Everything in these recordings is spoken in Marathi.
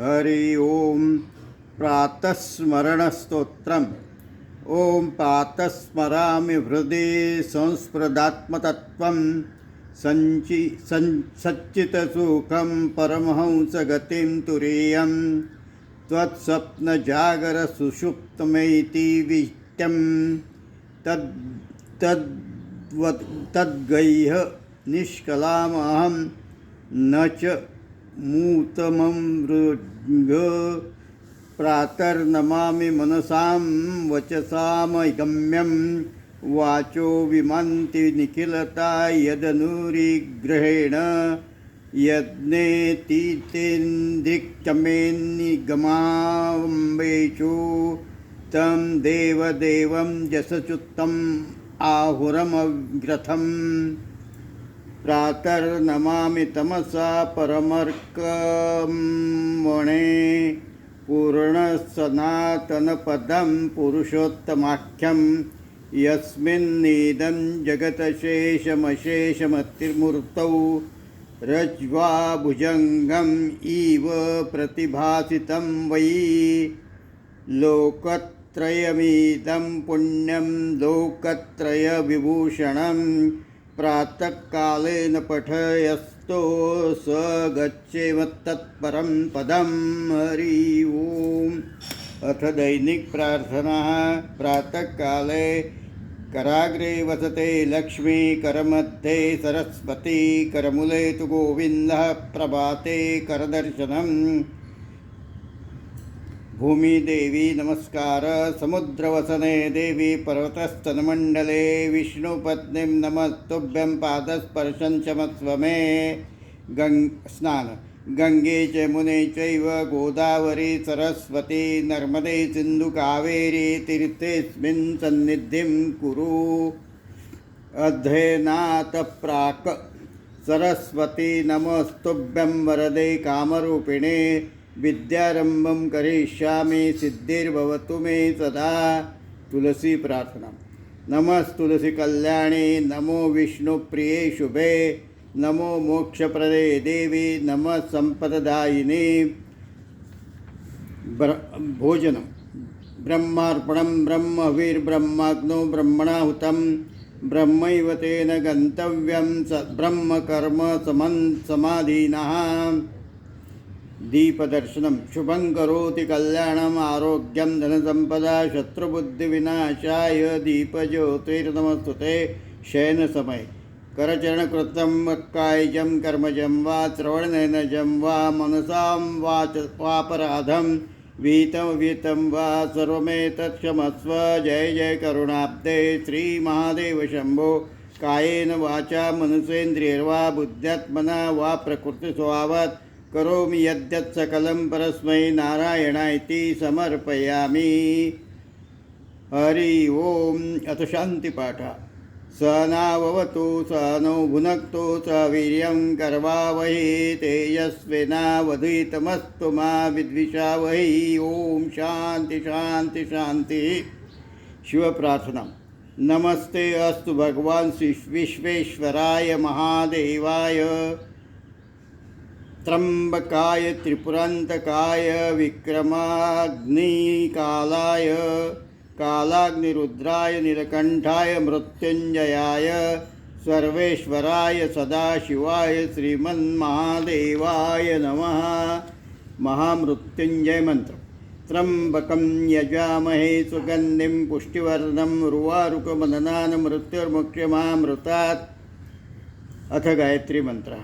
हरि ओम प्रातस्मरणस्तोत्रम्। ओम प्रातस्मरामि हृदि संस्पृदात्मतत्त्वं सच्चितसुखं परमहंसगतिं तुरीयं त्वत्स्वप्नजागरसुषुप्तमेति विष्ट्यं तद्गह्य निष्कलामहं न च मूतमं मृग। प्रातर्नमामि मनसां वचसामगम्यं वाचो विमन्ति निखिलता यदनुरिग्रहेण यज्ञेतीतेन्द्रिक्तमेन्निगमाम्बेषु तं देवदेवं जसचुत्तम् आहुरमग्रथम्। प्रातर्नमामि तमसा परमर्कमणे पूर्णसनातनपदं पुरुषोत्तमाख्यं यस्मिन्निदं जगतशेषमशेषमतिर्मूर्तौ रज्ज्वा भुजङ्गम् इव प्रतिभासितं वै लोकत्रयमिदं पुण्यं लोकत्रयविभूषणं प्रातःकालेन पठयस्तो स गच्छेम तत्परं पदं। हरि ओम। अथ दैनिक प्रार्थना। प्रातःकाले कराग्रे वसते लक्ष्मी, करमध्ये सरस्वती, करमूले तु गोविन्दः, प्रभाते करदर्शनम्। भूमि देवी नमस्कार। समुद्रवसने देवी पर्वतस्तनमण्डले विष्णुपत्नीं नमस्तुभ्यं पादस्पर्शं चमस्व मे। स्नान। गंगे च यमुने चैव गोदावरी सरस्वती नर्मदे सिन्धु कावेरी तीर्थेऽस्मिन् सन्निधिं कुरु। अध्ययनात् प्राक् सरस्वती नमस्तुभ्यं वरदे कामरूपिणे विद्यारंभं करिष्यामि सिद्धिर्भवतु मे सदा। तुलसी प्रार्थना। नमस्तुलसी कल्याणी, नमो विष्णुप्रिये शुभे, नमो मोक्षप्रदे देवी, नमः संपददायिनी। भोजनं। ब्रह्मार्पणं ब्रह्मवीर्ब्रह्माग्नो ब्रह्मणाहुतं ब्रह्मैव तेन गन्तव्यं ब्रह्मकर्म समाधीनः। दीपदर्शनं। शुभं करोति कल्याणम् आरोग्यं धनसम्पदा शत्रुबुद्धिविनाशाय दीपज्योतिर्नमस्तुते। शयनसमये करचरणकृतं कायजं कर्मजं वा श्रवणनयनजं वा मनसां वापराधं विहितं वा सर्वमेतत् क्षमस्व। जय जय करुणाब्दे श्रीमहादेव शम्भो। कायेन वाचा मनसेन्द्रियैर्वा बुद्ध्यात्मना वा प्रकृतिस्वभावात् करोमि यद्यत् सकलं परस्मै नारायणाय समर्पयामि। हरि ओम। अथ शान्तिपाठ। स नाववतु स नो भुनक्तु स वीर्यं करवावहै तेजस्विनावधीतमस्तु मा विद्विषावहै। ओम शांति शांति शांति। शिव प्रार्थना। नमस्ते अस्तु भगवान् विश्वेश्वराय महादेवाय त्र्यंबकाय त्रिपुरांतकाय विक्रमाग्निकालाय कालाग्निरुद्राय नीलकंठाय मृत्युंजयाय सर्वेश्वराय सदाशिवाय श्रीमन्महादेवाय नमः। महामृत्युंजय मंत्र। त्र्यंबकं यजामहे सुगंधिं पुष्टिवर्धनं उर्वारुकमदनान् मृत्युर्मुक्षमामृतात्। अथ गायत्री मंत्र।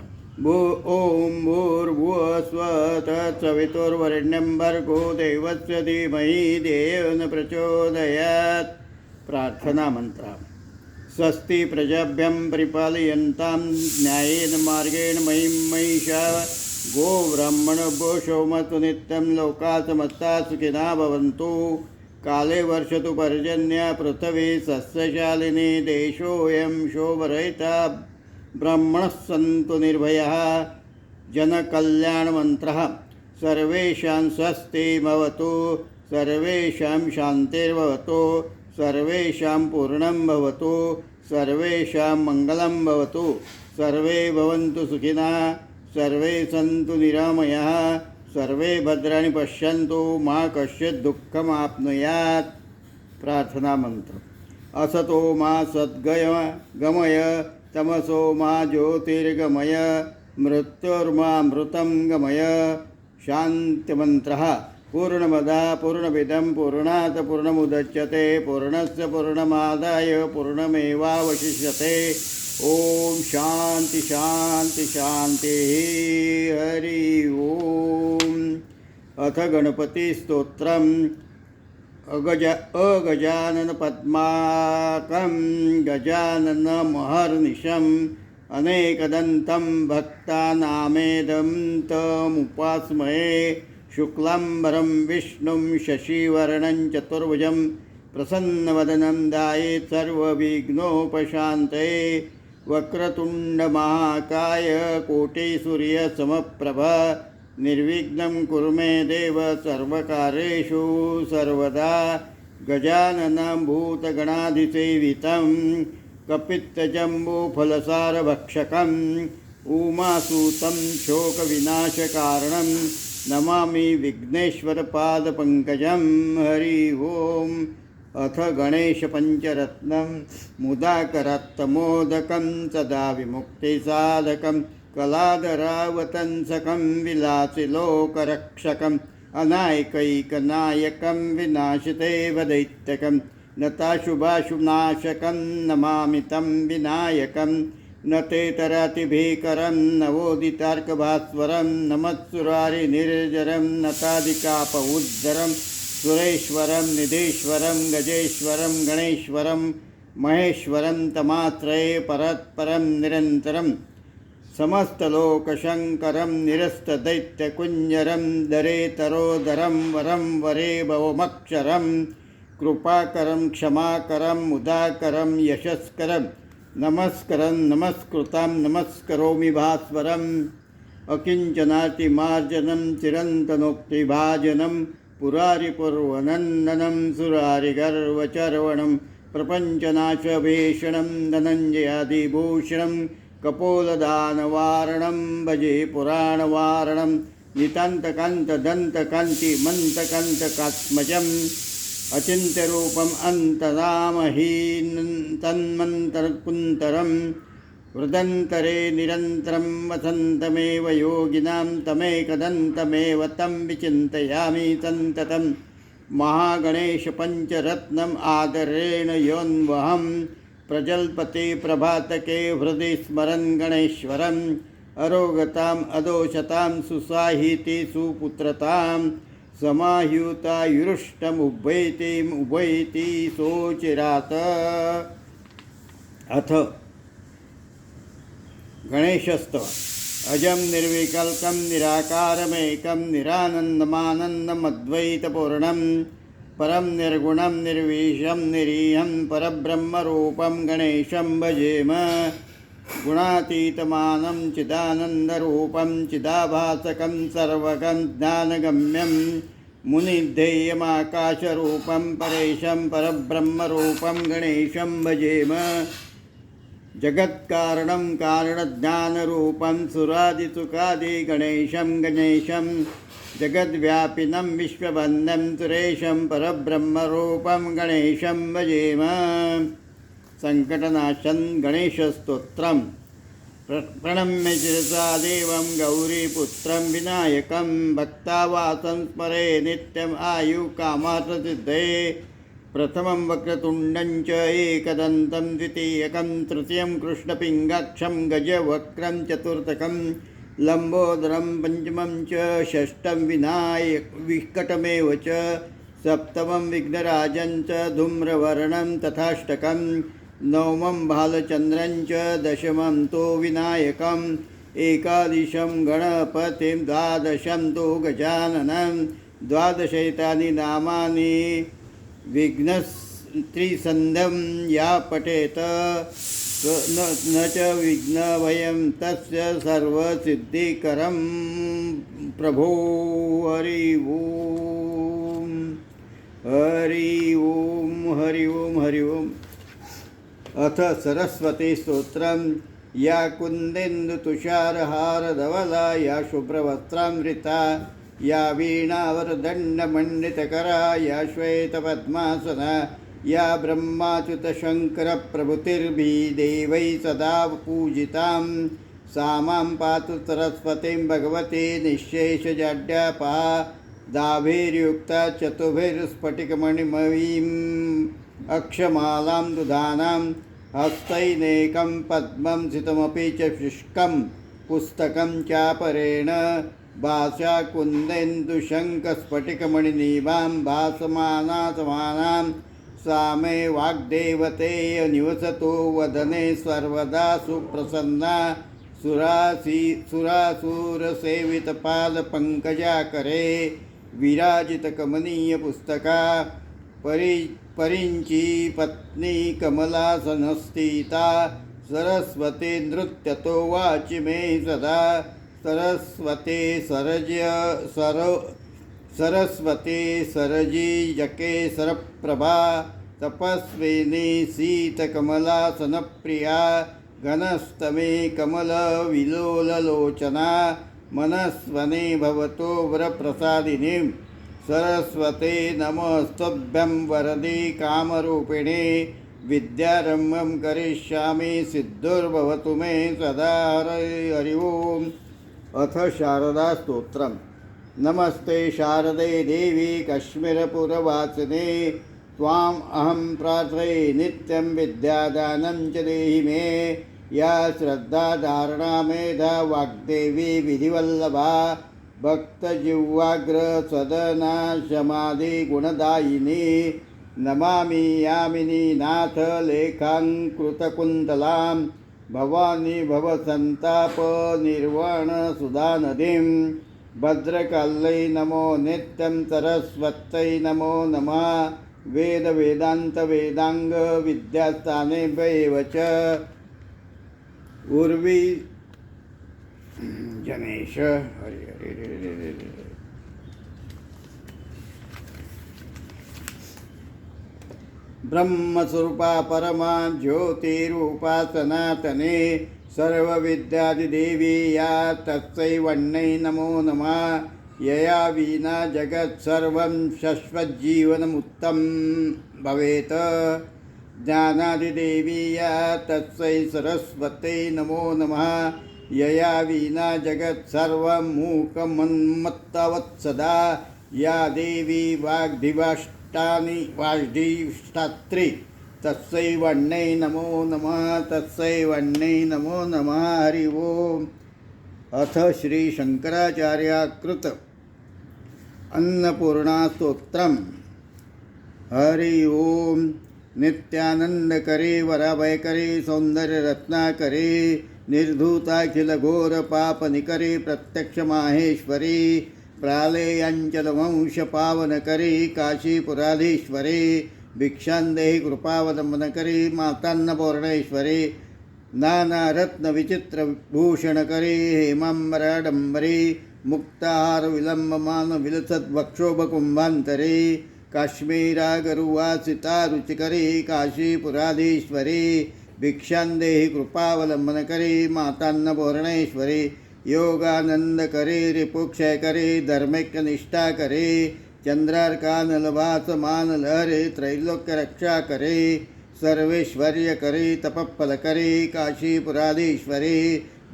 ओम भूर्भुवः स्वः तत्सवितुर्वरेण्यं भर्गो देवस्य धीमहि धियो न प्रचोदयात्। प्रार्थना मंत्र। स्वस्ति प्रजाभ्यं परिपालयन्तां न्यायेन मार्गेण महीं महिषाः गोब्राह्मणभ्यो सोमस्तु नित्यं लोकाः समस्ताः सुखिनः भवन्तु। काले वर्षतु पर्जन्यः पृथिवी सस्यशालिनी देशोऽयं शोभरहितः ब्राह्मणः सन्तु निर्भयः। जनकल्याणमन्त्रः। सर्वेषां स्वस्तिर्भवतु, सर्वेषां शान्तिर्भवतु, सर्वेषां पूर्णं भवतु, सर्वेषां मङ्गलं भवतु। सर्वे भवन्तु सुखिनः, सर्वे सन्तु निरामयाः, सर्वे भद्राणि पश्यन्तु मा कश्चित् दुःखमाप्नुयात्. प्रार्थना मंत्र. असतो मा सद्गमय तमसो मा ज्योतिर्गमय मृत्युर्मामृतं गमय. शान्तिमन्त्रः. पूर्णमदा पूर्णमिदं पूर्णात् पूर्णमुदच्यते पूर्णस्य पूर्णमादाय पूर्णमेवावशिष्यते. ओम शांति शांति शांति. हरि ओम. अथ गणपति स्तोत्रम्. अगजानन पद्माकं गजानन महर्निशम् अनेकदन्तं भक्तानामेदं तमुपास्महे. शुक्लाम्बरं विष्णुं शशिवर्णं चतुर्भुजं प्रसन्नवदनं ध्यायेत् सर्वविघ्नोपशान्तये. वक्रतुण्डमहाकाय कोटिसूर्यसमप्रभ निर्विघ्नं कुरु मे देव सर्वकार्येषु सर्वदा. गजाननं भूतगणाधिसेवितं कपित्तजम्बूफलसारभक्षकम् उमासूतं शोकविनाशकारणं नमामि विघ्नेश्वरपादपङ्कजं. हरि ओम्. अथ गणेशपञ्चरत्नं. मुदाकरत्तमोदकं सदा विमुक्तिसाधकं कलाधरावतंसकं विलासिलोकरक्षकम् अनायकैकनायकं विनाशितेवदैत्यकं नताशुभाशुनाशकं नमामि तं विनायकं. न ते तरतिभीकरं नवोदितार्कभास्वरं नमत्सुरारिनिर्जरं नतादिकाप उद्धरं सुरेश्वरं निधीश्वरं गजेश्वरं गणेश्वरं महेश्वरं तमाश्रये परत्परं निरन्तरं. समस्तलोकशङ्करं निरस्तदैत्यकुञ्जरं दरेतरोदरं वरं वरे भवमक्षरं. कृपाकरं क्षमाकरं मुदाकरं यशस्करं नमस्करं नमस्कृतं नमस्करोमि भास्वरम्. अकिञ्चनातिमार्जनं चिरन्तनोक्तिभाजनं पुरारिपूर्वनन्दनं सुरारिगर्वचर्वणं प्रपञ्चनाशभीषणं धनञ्जयादिभूषणं कपोलदानवारणं भजे पुराणवारणं. नितान्तकान्तदन्तकान्तिमन्तकान्तकात्मजम् अचिन्त्यरूपम् अन्तरामहीनन्तन्मन्तरकुन्तरं. वृदन्तरे निरन्तरं वसन्तमेव योगिनां तमेकदन्तमेव तं विचिन्तयामि सन्ततं. महागणेशपञ्चरत्नम् आदरेण योऽन्वहं प्रजल्पते प्रभातके हृदि स्मरन् गणेश्वरम्. अरोगताम् अदोषतां सुसाहिति सुपुत्रतां समाह्युतायुरुष्टमुभयति सोचिरात. अथ गणेशस्तव. अजं निर्विकल्पं निराकारमेकं निरानन्दमानन्दमद्वैतपूर्णं परं निर्गुणं निर्विशं निरीहं परब्रह्मरूपं गणेशं भजेम. गुणातीतमानं चिदानन्दरूपं चिदाभासकं सर्वगं ज्ञानगम्यं मुनिध्येयमाकाशरूपं परेशं परब्रह्मरूपं गणेशं भजेम. जगत्कारणं कारणज्ञानरूपं सुरादिसुखादिगणेशं गणेशं जगद्व्यापिनं विश्ववन्दं सुरेशं परब्रह्मरूपं गणेशं भजेम. संकटनाशं गणेशस्तोत्रम्. प्रणम्य शिरसा देवं गौरीपुत्रं विनायकं भक्तावासं स्मरे नित्यम् आयुकामार्थसिद्धये. प्रथमं वक्रतुण्डं च एकदन्तं द्वितीयकं तृतीयं कृष्णपिङ्गाक्षं गजवक्त्रं चतुर्थकं लम्बोदरं पञ्चमं च षष्ठं विकटमेव च सप्तमं विघ्नराजं च धूम्रवर्णं तथाष्टकं नवमं भालचन्द्रं च दशमं तु विनायकम् एकादशं गणपतिं द्वादशं तु गजाननं द्वादशैतानि नामानि विघ्नत्रिसन्ध्यं या पठेत न च विघ्नभयं तस्य सर्वसिद्धिकरं प्रभो. हरि ओम. हरि ओम. हरि ओम. हरि ओम. अथ सरस्वती स्तोत्रम्. या कुन्देन्दुतुषारहारधवला या शुभ्रवस्त्रामृता या वीणावरदण्डमण्डितकरा या श्वेतपद्मासना या ब्रह्माच्युतशङ्करप्रभृतिर्भिदेवैः सदा पूजितां सा मां पातु सरस्वतीं भगवती निःशेषजाड्यापहा दाभिर्युक्ता चतुर्भिस्फटिकमणिमयीम् अक्षमालां दुधानां हस्तैनेकं पद्मं सितमपि च शुष्कं पुस्तकं चापरेण भाषाकुन्देन्दुशङ्खस्फटिकमणिनिभां भासमानासमानां सा मे वाग्देवतेय निवसतो वदने सर्वदा सुप्रसन्ना सुरासुरसेवितपादपङ्कजाकरे विराजितकमनीयपुस्तका परिञ्ची पत्नी कमलासनस्थिता सरस्वती नृत्यतो वाचि मे सदा सरस्वती सरजी सरप्रभा तपस्विनी शीतकमलासनप्रिया घनस्तमे कमलविलोललोचना मनस्वने भवतो वरप्रसादिनीं सरस्वते नमस्तुभ्यं वरदे कामरूपिणे विद्यारम्भं करिष्यामि सिद्धुर्भवतु मे सदा हरि ओम्। अथ शारदा स्तोत्रम्। नमस्ते शारदे देवी कश्मीरपुरवासिने त्वाम् अहं प्रार्थये नित्यं विद्यादानं च देहि मे या श्रद्धा धारणा मेधा वाग्देवी विधिवल्लभा भक्तजिह्वाग्र सदना समाधि गुणदायिनी नमामि यामिनी नाथ लेखाङ्कृतकुन्तलां भवानी भवसन्ताप निर्वाण सुधानदीं भद्रकाल्यै नमो नित्यं सरस्वत्यै नमो नमः वेद वेदांत वेदांग विद्यास्थानेभ्यैव च उर्वी जनेश हरि हरि हरि। ब्रह्मस्वरूपा परमा ज्योतिरूपा सनातने सर्वविद्यादिदेवी या तस्यै वन्नै नमो नमः यया विना जगत्सर्वं शश्वज्जीवनमुत्तमं भवेत् ज्ञानादिदेवी या तस्यै सरस्वत्यै नमो नमः यया विना जगत्सर्वं मूकमन्मत्तवत्सदा या देवी वाग्धिष्ठात्री तस्यै वन्नै नमो नमः तस्यै वन्नै नमो नमः हरि ओम्। अथ श्री शंकराचार्याकृत अन्नपूर्णा स्तोत्रम्। हरि ओम्। नित्यानंदकरी वराभयकरी सौंदर्यरत्नाकरी निर्धूताखिलघोरपापनिकरी प्रत्यक्षमाहेश्वरी प्रालेयांचलवंशपावनकरी काशीपुराधीश्वरी भिक्षान्देहि कृपावलंबनकरी मातान्नपूर्णेश्वरी नानारत्नविचित्रभूषणकरी हेमाम्बराडम्बरी मुक्ताहारविलम्बमानविलसद्वक्षोभकुम्भान्तरी काश्मीरागरुवासिता रुचिकरी काशीपुराधीश्वरी भिक्षान्देहि कृपावलंबनकरी मातान्नपूर्णेश्वरी योगानंदकरी रिपुक्षयकरी धर्मैक्यनिष्ठाकरी चंद्रार्कानलभासमानलहरी त्रैलोक्यरक्षाकरी सर्वेश्वर्यकरी तपःफलकरी काशीपुराधीश्वरी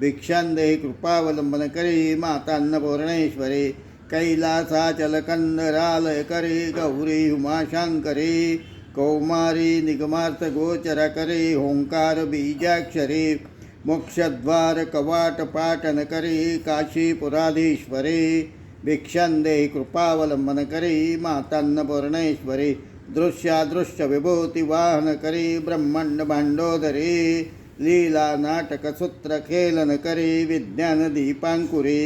भिक्षान्देहि कृपावलंबनकरी मातान्नपूर्णेश्वरी कैलासाचलकन्दरालयकरी गौरी उमाशंकरी कौमारी निगमार्थगोचरकरी ओंकार बीजाक्षरी मोक्षद्वार कवाटपाटनकरी काशीपुराधीश्वरी भिक्षान्देहि कृपावलंबनकरी मातान्नपूर्णेश्वरी दृश्यादृश्य विभूतिवाहनकरी ब्रह्मांडभाण्डोदरी लीला नाटकसूत्रखेलनकरी विज्ञानदीपाङ्कुरी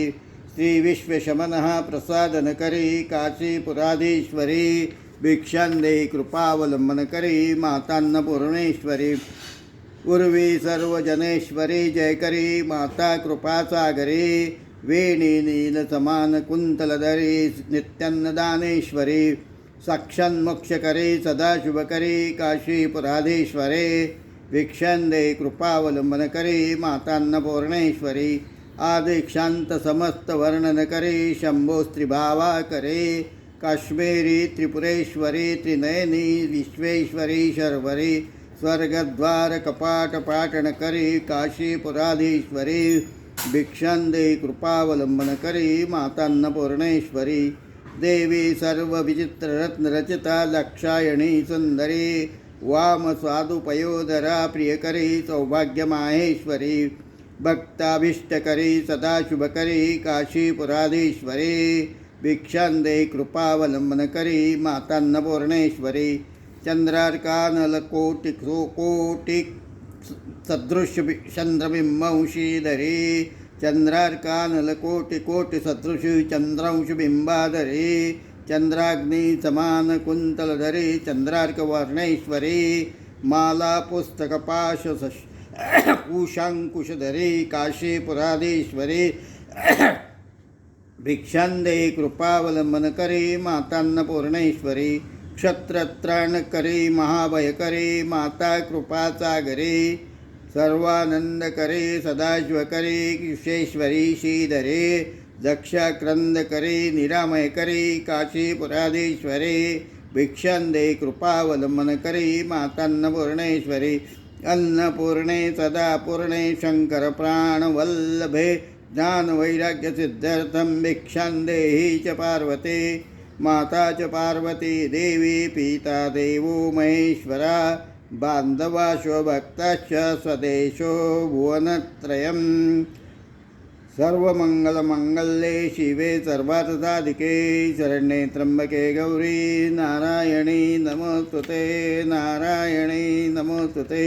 श्रीविश्वशमनः प्रसादनकरी काशीपुराधीश्वरी भिक्षान्देहि कृपावलंबनकरी मातान्नपूर्णेश्वरी उर्वी सर्वजनेश्वरी जयकरी माता कृपासागरी वेणी नीलसमानकुन्तलधरी नित्यान्नदानेश्वरी साक्षान्मोक्षकरी सदाशिवकरी काशीपुराधीश्वरी भिक्षान्देहि कृपावलंबनकरी मातान्नपूर्णेश्वरी आदिक्षांत समस्त वर्णन करे शंभो स्त्रीभावा करे काश्मीरी त्रिपुरेश्वरी त्रिनयनी विश्वेश्वरी शर्वरी स्वर्गद्वार कपाट पाटन करी काशीपुराधीश्वरी भिक्षांदे कृपावलंबन करी मातान्नपूर्णेश्वरी देवी सर्व विचित्र रत्न रचिता लक्षायणी सुंदरी वाम स्वादुपयोदरा प्रियकरी सौभाग्य माहेश्वरी भक्ताभीष्टकरी सदाशुभकरी काशीपुराधीश्वरी भिक्षांदे कृपावलंबन करी मातान्नपूर्णेश्वरी चंद्रार्कानलकोटि सदृश चंद्रबिंबंशीधरी चंद्रार्कानलकोटि सदृश चंद्रांशबिंबाधरी चंद्राग्नि समान कुंतलधरी चंद्रार्कवर्णेश्वरी माला पुस्तकपाश कुशांकुशधरी काशीपुराधीश्वरी भिक्षांदे कृपावलंबन करी मातान्नपूर्णेश्वरी क्षत्रत्राण करी महाभय करी माता कृपा सागरी सर्वानंद करे सदाशिव करे विश्वेश्वरी श्रीधरे दक्षाक्रंद करे निरामय करे काशीपुराधीश्वरे भिक्षांदे कृपावलंबन करी मातान्नपूर्णेश्वरी अन्नपूर्णे सदा पूर्णे शंकर प्राणवल्लभे ज्ञानवैराग्यसिद्ध्यर्थं भिक्षांदेहि च पार्वते माता च पार्वती देवी पिता देवो महेश्वरा बान्धवाशो भक्ताश्च स्वदेशो भुवनत्रयम् सर्वमंगलमंगल्ये शिवे सर्वार्थसाधिके शरण्ये त्र्यंबके गौरी नारायणी नमोस्तुते नारायणी नमोस्तुते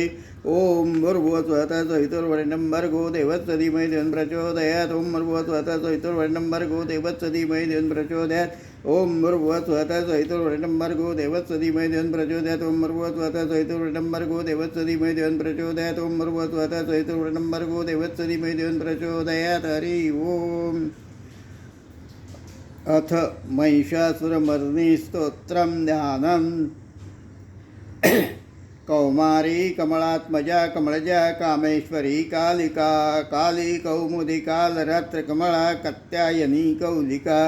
ओम भूर्भुवस्वः सवितुर्वरेण्यं भर्गो देवस्य धीमहि धियो प्रचोदयात् ओम भूर्भुवस्वः सवितुर्वरेण्यं भर्गो देवस्य धीमहि धियो प्रचोदयात् ओम भूर्भुवस्वः सवितुर्वरेण्यं भर्गो देवस्य धीमहि धियो प्रचोदयात् ओम भूर्भुवस्वः सवितुर्वरेण्यं भर्गो देवस्य धीमहि धियो प्रचोदयात् ओम भूर्भुवस्वः सवितुर्वरेण्यं भर्गो देवस्य धीमहि धियो प्रचोदयात् हरि ओम। अथ महिषासुरमर्दिनी स्तोत्रं ध्यानम् कौमारी कमलात्मजा कमलजा कामेश्वरी कालिका काली कौमुदी कालरात्रकमला कात्यायनी कौलिका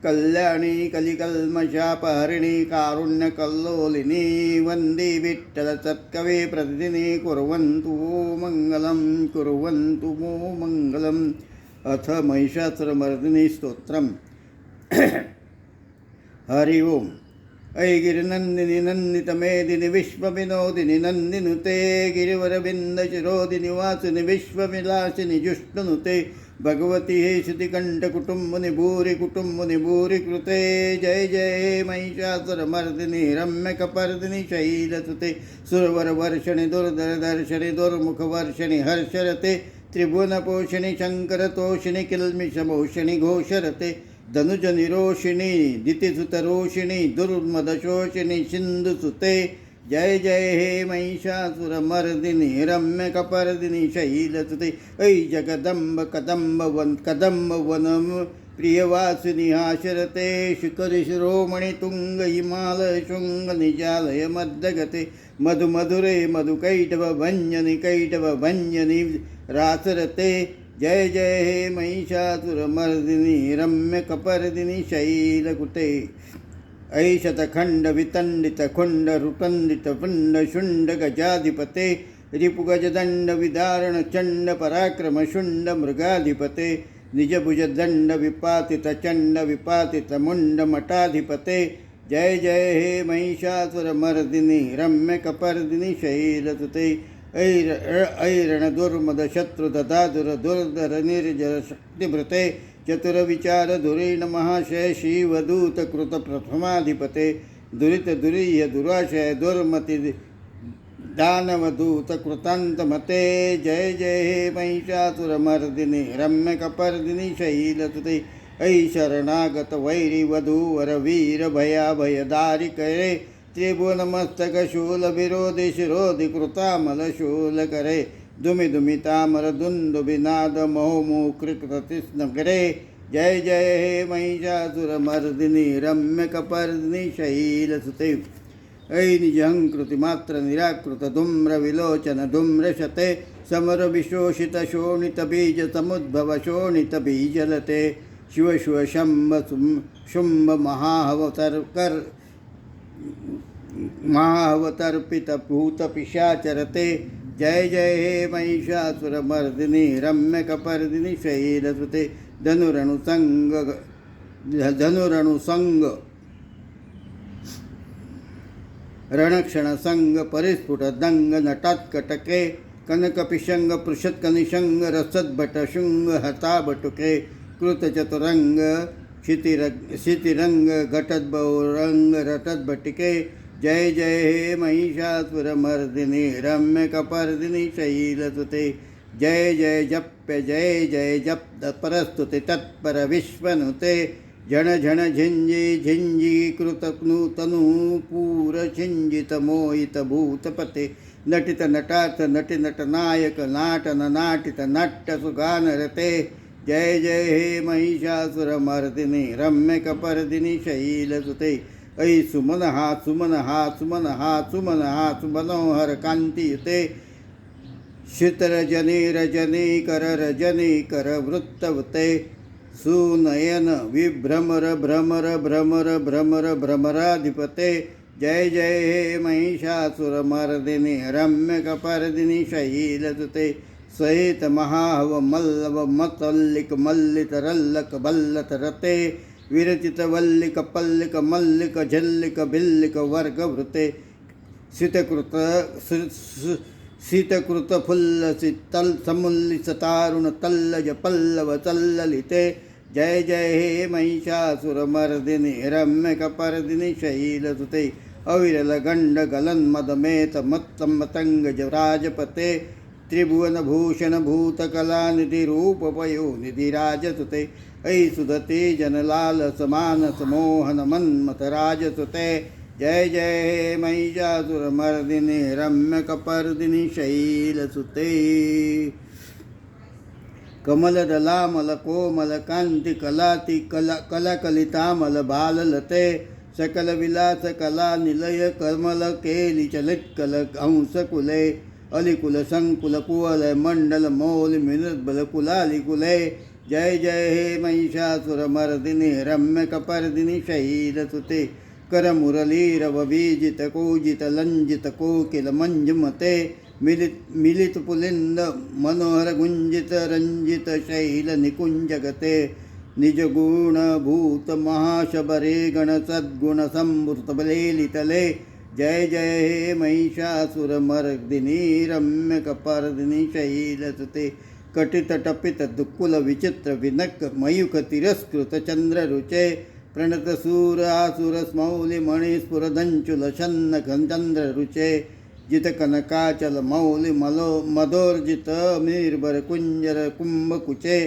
कल्याणी कलिकल्मषापहरिणी कारुण्यकल्लोलिनी वन्दे विठ्ठलसत्कवे प्रतिदिने कुर्वन्तु मङ्गलं कुर्वन्तु मङ्गलम्। अथ महिषासुरमर्दिनी स्तोत्रम् हरि ओम्। ऐ गिरिनन्दिनि नन्दितमेदिनि विश्वविनोदिनि नन्दिनुते गिरिवरविन्दशिरोदिनि वासिनि विश्वविलासिनि जुष्टनुते भगवती हे श्रुतिकण्ठकुटुम्बनि भूरि कुटुम्बनि भूरि कृते जय जय महिषासुरमर्दिनि रम्यकपर्दिनि शैलसुते सुरवरवर्षणि दुर्धरदर्शनि दुर्मुखवर्षणि हर्षरते त्रिभुवनपोषिणि शङ्करतोषिणि किल्मिषमोषिणि घोषरते धनुजनिरोषिणी दितिसुतरोषिणी दुर्मदशोषिणी सिन्धुसुते जय जय हे महिषासुरमर्दिनि रम्यकपर्दिनि शैलसुते ऐ जगदम्ब कदम्बवनं प्रियवासिनि हाशरते शिखरिशिरोमणि तुङ्ग हिमालय शृङ्ग निजालय मध्यगते मधुमधुरे मधुकैटभञ्जनि कैटभञ्जनि रासरते जय जय हे महिषासुरमर्दिनि रम्यकपर्दिनि शैलकुटे ऐ शतखण्ड वितण्डित खुण्ड रुटण्डित पुण्ड शुण्ड गजाधिपते रिपुगजदण्ड विदारण चण्ड पराक्रम शुण्ड मृगाधिपते निजभुजदण्ड विपातित चण्ड विपातित मुण्ड मठाधिपते जय जय हे महिषासुरमर्दिनि रम्यकपर्दिनि शैलसुते ऐरण दुर्मद शत्रु ददाधुर दुर्धर निर्जर शक्तिभृते चतुरविचार धुरीण महाशय शिवदूत कृत प्रथमाधिपते दुरित दुरीय दुराशय दुर्मति दानवदूत कृतान्तमते जय जय हे महिषासुरमर्दिनि रम्यकपर्दिनि शैलसुते ऐ शरणागत वैरी वधूवर वीर भयाभयदारिकरे त्रिभुवनमस्तक शूल विरोधि शिरोधि कृतामल शूल करे दुमि दुमितामर दुन्दुभिनाद महोमुकृततिस्नगरे जय जय हे महिषासुरमर्दिनि रम्यकपर्दिनि शैलसुते ऐ निजहङ्कृतिमात्र निराकृत धूम्र विलोचन धूम्रशते समर विशोषित शोणित बीज समुद्भव शोणित बीजलते शिव शिव शंभ शुंभ महावतर्पित भूत पिशाचरते जय जय हे महिषासुरमर्दिनी रम्यकपर्दिनी शैलसुते धनुरणुसंग रणक्षणसंग परिस्फुट दंग नटात्कटके कनकपिशंग पृषत्कनिशंग रसद्भटशृंग हताबटुके कृतचतुरंग क्षितिरंग घटद्बौरंग रटद्भटिके जय जय हे महिषासुरमर्दिनी रम्यकपर्दिनी शैलसुते जय जय जप्य जय जय जप परस्तुते तत्पर विश्वनुते झण झण झिंजी झिंजीकृत नूतनूपूर छिंजित मोहित भूतपते नटित नटार्थ नटि नटनायक नाटन नाटित नाट्य सुगानरते जय जय हे महिषासुरमर्दिनी रम्यकपर्दिनी शैलसुते ऐ सुमन हा सुमन हा सुमन हा सुमन हा सुमनोहर कांतियुते शितरजनी रजनी कर वृत्तवते सुनयन विभ्रमर भ्रमर भ्रमर भ्रमर भ्रमराधिपते जय जय हे महिषासुरमर्दिनी रम्यकपर्दिनी शैलसुते सहित महाव मल्लव मतल्लिक मल्लित रल्लक बल्लत रते विरचित वल्लिक पल्लिक मल्लिक झल्लिक भिल्लिक वर्गवृते शीतकृत फुल्ल शीतल समुल्लिस तारुण तल्लज पल्लव तल्ललिते जय जय हे महिषासुरमर्दिनी रम्यकपर्दिनी शैलसुते अविरल गंड गलन मदमेत मत्तम मतंग राजपते त्रिभुवनभूषण भूतकलानिधि रूपपयोनिधि राजसुते ऐ सुदते जनलाल समानस मोहन मन्मथ राजसुते जय जय हे महिषासुरमर्दिनी रम्यकपर्दिनी शैलसुते कमलदलामल कोमल कांति कलाति कलकलितामल बाललते सकल विलास कला निलय कमल केली चलितकल अंशकुले अलिकुल संकुल कुवलय मंडल मौल मिनद्बल कुलालिकुले जय जय हे महिषासुरमर्दिनी रम्यकपर्दिनी शैलसुते करमुरलीरव बीजित कोजित लंजित कोकिल मंजुमते मिलित पुलिंद मनोहर गुंजित रंजित शैल निकुंजगते निज गुण भूत महाशबरे गण सद्गुण संभूत बलेलितले जय जय हे महिषासुरमर्दिनी रम्यकपर्दिनी शैलसुते कटित टपित दुक्कुल विचित्र विनक मयूख तिरस्कृत चंद्ररुचे प्रणत सूर आसुर स्मौलि मणिस्फुरदंचुल शन्न चंद्ररुचे जित कनकाचल मौलि मदोर्जित निर्भर कुंजर कुंभकुचे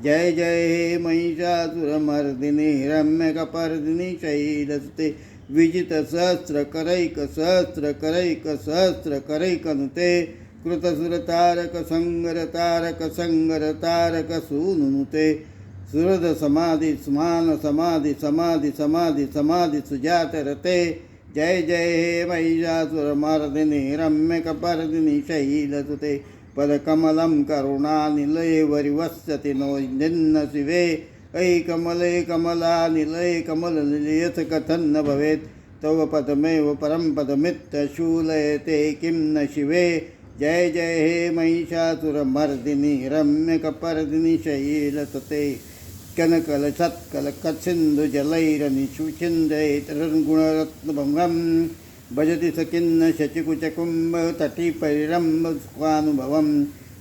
जय जय हे महिषासुरमर्दिनी रम्यकपर्दिनी शैलसुते विजित सहस्र करैक नुते कृतसुर तारक संगर तारक सूनुते सुरद समाधि स्मान समाधि समाधि समाधि समाधि सुजात रते जय जय हे महिषासुरमर्दिनी रम्यकपर्दिनी शैलसुते पदकमलं करुणानिलये वरिवस्यति नो निन्न शिवे ऐ कमले कमलानिलये कमलनिलयथ कथं न भवेत् तव पदमेव परं पदमित्यशूलयते किं न शिवे जय जय हे महिषासुरमर्दिनी रम्यकपर्दिनी शैलसुते कनकल सत्कल कत्सिन्धु जलैरनिशुचिन्दयैतरङ्गुणरत्नभङ्गं भजति सकिन्न शचिकुचकुम्भ तटिपरिरम्भ स्वानुभवं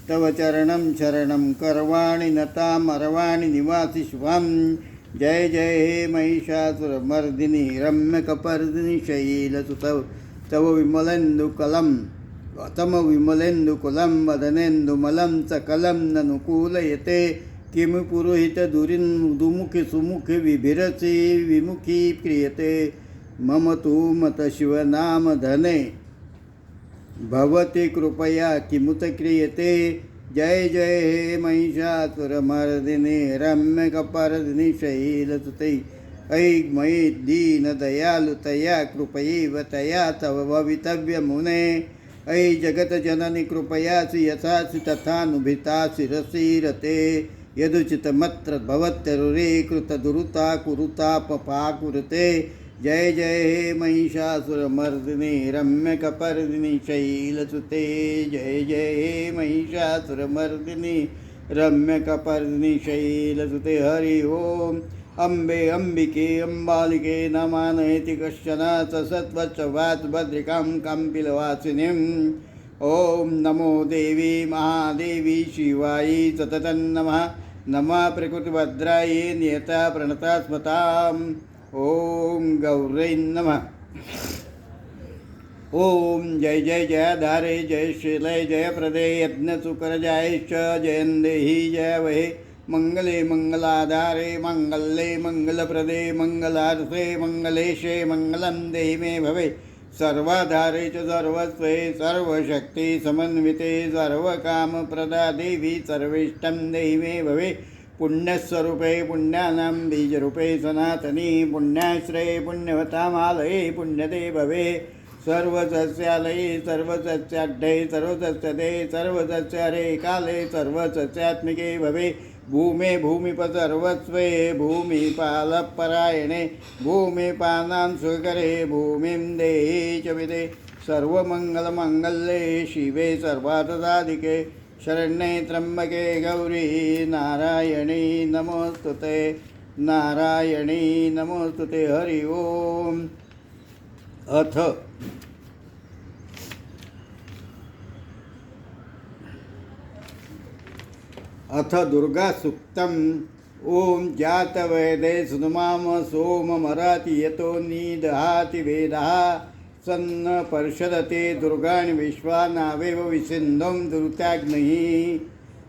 तव चरणं शरणं करवाणि नतामरवाणि निवासि शुभं जय जय हे महिषासुरमर्दिनी रम्यकपर्दिनी शैलसुते तव विमलेन्दुकलं तम विमलेन्दुकुलं वदनेन्दुमलं सकलं ननुकूलयते किमु पुरोहित दुमुखि सुमुखि विभिरसि विमुखी क्रियते मम तु मत शिवनाम धने भवति कृपया किमुत क्रियते जय जय हे महिषासुरमर्दिनी रम्यकपर्दिनी शैलसुते ऐ मयि दीनदयालुतया कृपयैव तया तव भवितव्यमुने ऐ जगतजननि कृपयासि यथासि तथानुभितासि रसीरते यदुचितमत्र भवत्यरुरे कृतदुरुता कुरुतापपाकुरुते। जय जय हे महिषासुरमर्दिनि रम्यकपर्दिनि शैलसुते। जय जय हे महिषासुरमर्दिनि रम्यकपर्दिनि शैलसुते। हरि ओम। अम्बे अम्बिके अम्बालिके नमानयति कश्चन ससत्वत्सवात् भद्रिकां कम्पिलवासिनीं। ॐ नमो देवी महादेवी शिवायै सततं नमः। नमः प्रकृतिभद्रायै नियता प्रणता स्मताम्। ॐ गौरै नमः। ओम जय जय जयाधारे जय श्रीलय जयप्रदे यज्ञसुकरजायश्च जयन्देहि जय वहे मंगले मंगलाधारे मंगले मंगलप्रदे मंगलार्थे मंगलेशे मंगलं देहि मे भवे सर्वाधारे च सर्वस्वे सर्वशक्ति समन्विते सर्वकामप्रदा देवी सर्वेष्टं देहि मे भवे पुण्यस्वरूपे पुण्यानां बीजरूपे सनातनी पुण्याश्रये पुण्यवतामालये पुण्यदे भवे सर्वसस्यालये सर्वसस्याढ्ये सर्वसस्यदे सर्वसस्यरे काले सर्वसस्यात्मिके भवे भूमे भूमिपसर्वस्वे भूमिपालपरायणे भूमिपानां सुकरे भूमिं देहि च विदे सर्वमङ्गलमङ्गल्ये शिवे सर्वार्थसाधिके शरण्ये त्र्यम्बके गौरी नारायणी नमोस्तुते नारायणी नमोस्तुते। हरि ओम। अथ दुर्गा सूक्तम्। ओम जातवेदे सुनुमाम सोममराति यतो निदहाति वेदः सन्न पर्षदते दुर्गाणि विश्वा नावेव विसिन्धुं दुरिताग्निः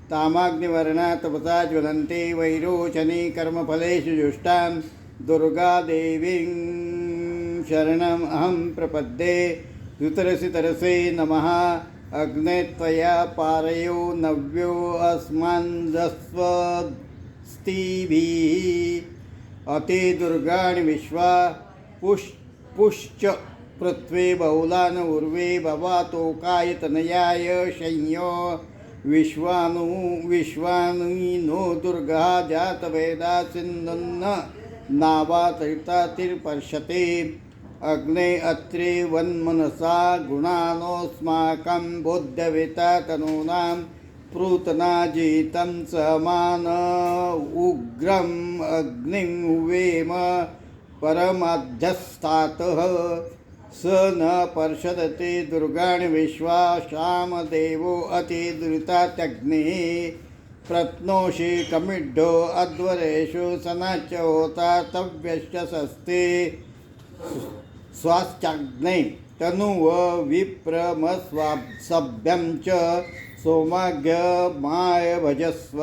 तामाग्निवर्णा तपसा ज्वलन्ते वैरोचनी कर्मफलेषु जुष्टां दुर्गादेवीं शरणम् अहं प्रपद्ये। दुतरसि तरसे नमः अग्ने त्वया पारयो नव्यो अस्मन्जस्वस्तिभिः अते दुर्गाणि विश्वा पुश्च पृथ्वी बहुलान उर्वे भवातोकाय तनयाय संयो विश्वानुनो दुर्गा जातवेदा सिन्धुन्न नावातरितातिर्पर्षते अग्ने अत्रे वन्मनसा गुणानोऽस्माकं बोध्यवेता तनूनां प्रूतनाजितं समान उग्रम् अग्निं हुवेम परमाध्यस्थातः स न पर्षदते दुर्गाणि विश्वा शामदेवो अतिदुरितात्यग्निः प्रत्नोषि कमिड्ढो अध्वरेषु सनच होता तव्यश्च सस्ते स्वाश्चाग्ने तनुव विप्रमस्वासभ्यं च सोमाग्यमाय भजस्व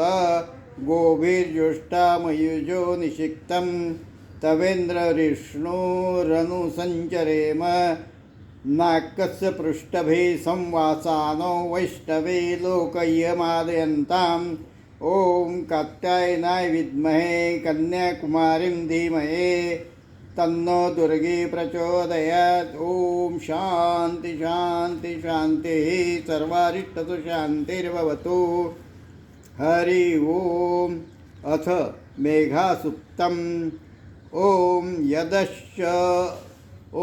गोभिर्जुष्टामयुजो निषिक्तं तवेन्द्ररिष्णुरनुसञ्चरेम नाकस्य पृष्ठभे संवासानो वैष्णवे लोकय्यमादयन्ताम्। ॐ कात्यायनाय विद्महे कन्याकुमारीं धीमहि तन्नो दुर्गे प्रचोदयात्। ओम शांति शांति शांतिः सर्वारिष्टतु शांतिर्भवतु। हरि ओम। अथ मेघासुक्तम्। ओम यदश्च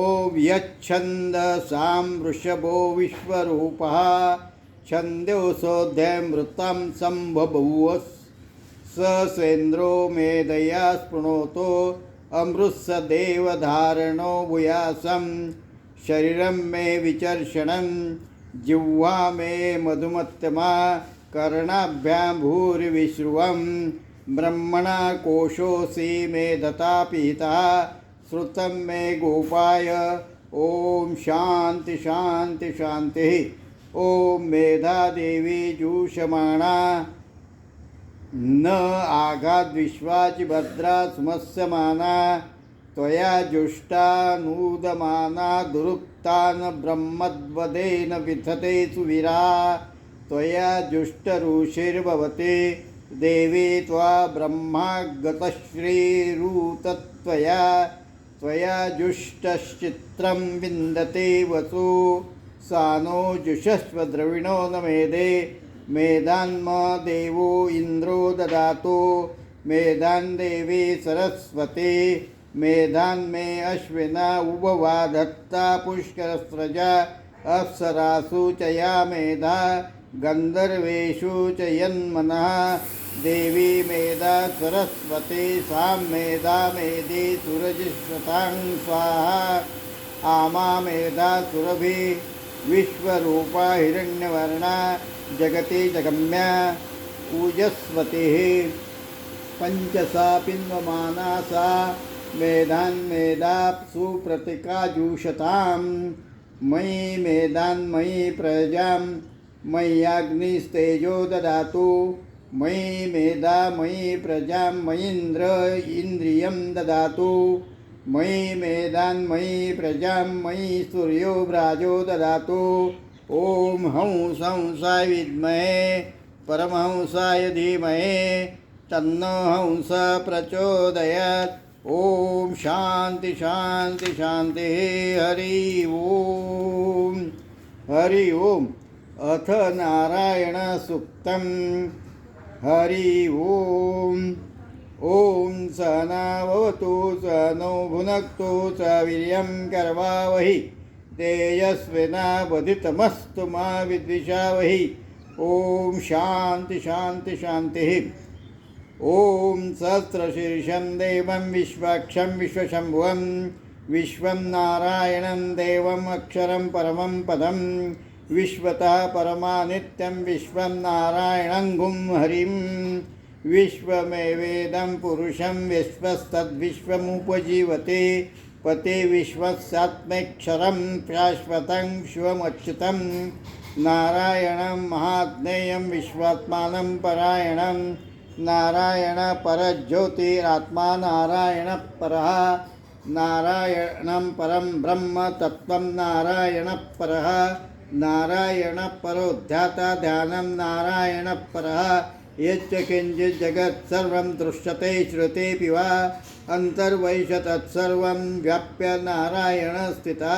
ओम यच्छन्दसां वृषभो विश्वरूपः छन्दोऽसोऽध्यमृतं सम्बभूव स सेन्द्रो मेधया स्पृणोतो अमृतसदेवधारणो भूयासं शरीरं मे विचर्षणं जिह्वा मे मधुमत्तमा कर्णाभ्यां भूरिविश्रुवं ब्रह्मणा कोशोऽसि मे दता पीता श्रुतं मे गोपाय। ओम शांति शांति शांतिः। ओम मेधा देवी जूषमाणा न आगाद्विश्वाचि भद्रा सुमस्यमाना त्वया जुष्टानूदमाना दुरुक्तान् ब्रह्मद्वदेन विधते सुवीरा त्वया जुष्टऋषिर्भवते देवी त्वा ब्रह्मागतश्रीरुतत्वया त्वया जुष्टश्चित्रं विन्दते वसु सानो जुषस्व द्रविणो न मेधे मेधान्म देवो इन्द्रो ददातु मेधान् देवी सरस्वती मेधान्मे अश्विना उभवा दत्ता पुष्करस्रजा अप्सरासु च या मेधा गन्धर्वेषु च यन्मनः देवी मेधा सरस्वती सां मेधा मेधि सुरजिष्वतां स्वाहा आमा मेधा सुरभि विश्वरूपा हिरण्यवर्णा जगति जगम्या ऊजस्वतिः पंचसा पिन्वमाना सा मेधान्मेधाप्सु प्रतिकाजुषतां मयि मेधान्मयि प्रजां मय्याग्निस्तेजो ददातु मयि मेधा मयि प्रजां मयीन्द्र इन्द्रियं ददातु मयि मेधान्मयि प्रजां मयि सूर्यो व्राजो ददातु ॐ हंसाय विद्महे परमहंसाय धीमहि तन्नो हंस प्रचोदयात् ओम शांति शांति शांति हरि ओम अथ नारायण सूक्तम हरि ओम सहनावतु सनो भुनक्तु स वीर्यं करवावहि तेजस्विनावधितमस्तु मा विद्विषावहि ओम शांति शांति शांति ओम सहस्रशीर्षं देवं विश्वाक्षं विश्वशम्भुवं विश्वं नारायणं देवम् अक्षरं परमं पदं विश्वतः परमानित्यं विश्वं नारायणं गुं हरिं विश्वमेवेदं पुरुषं विश्वस्तद्विश्वमुपजीवते पते विश्वस्यात्मैक्षरं शाश्वतं शिवमच्युतं नारायणं महाज्ञेयं विश्वात्मानं परायणं नारायण परज्योतिरात्मा नारायण परः नारायणं परं ब्रह्म तत्त्वं नारायण परः नारायण परोध्याता ध्यानं नारायण परः यच्च किञ्चित् जगत् सर्वं दृश्यते श्रुतेऽपि वा अन्तर्वैश तत्सर्वं व्याप्य नारायण स्थितः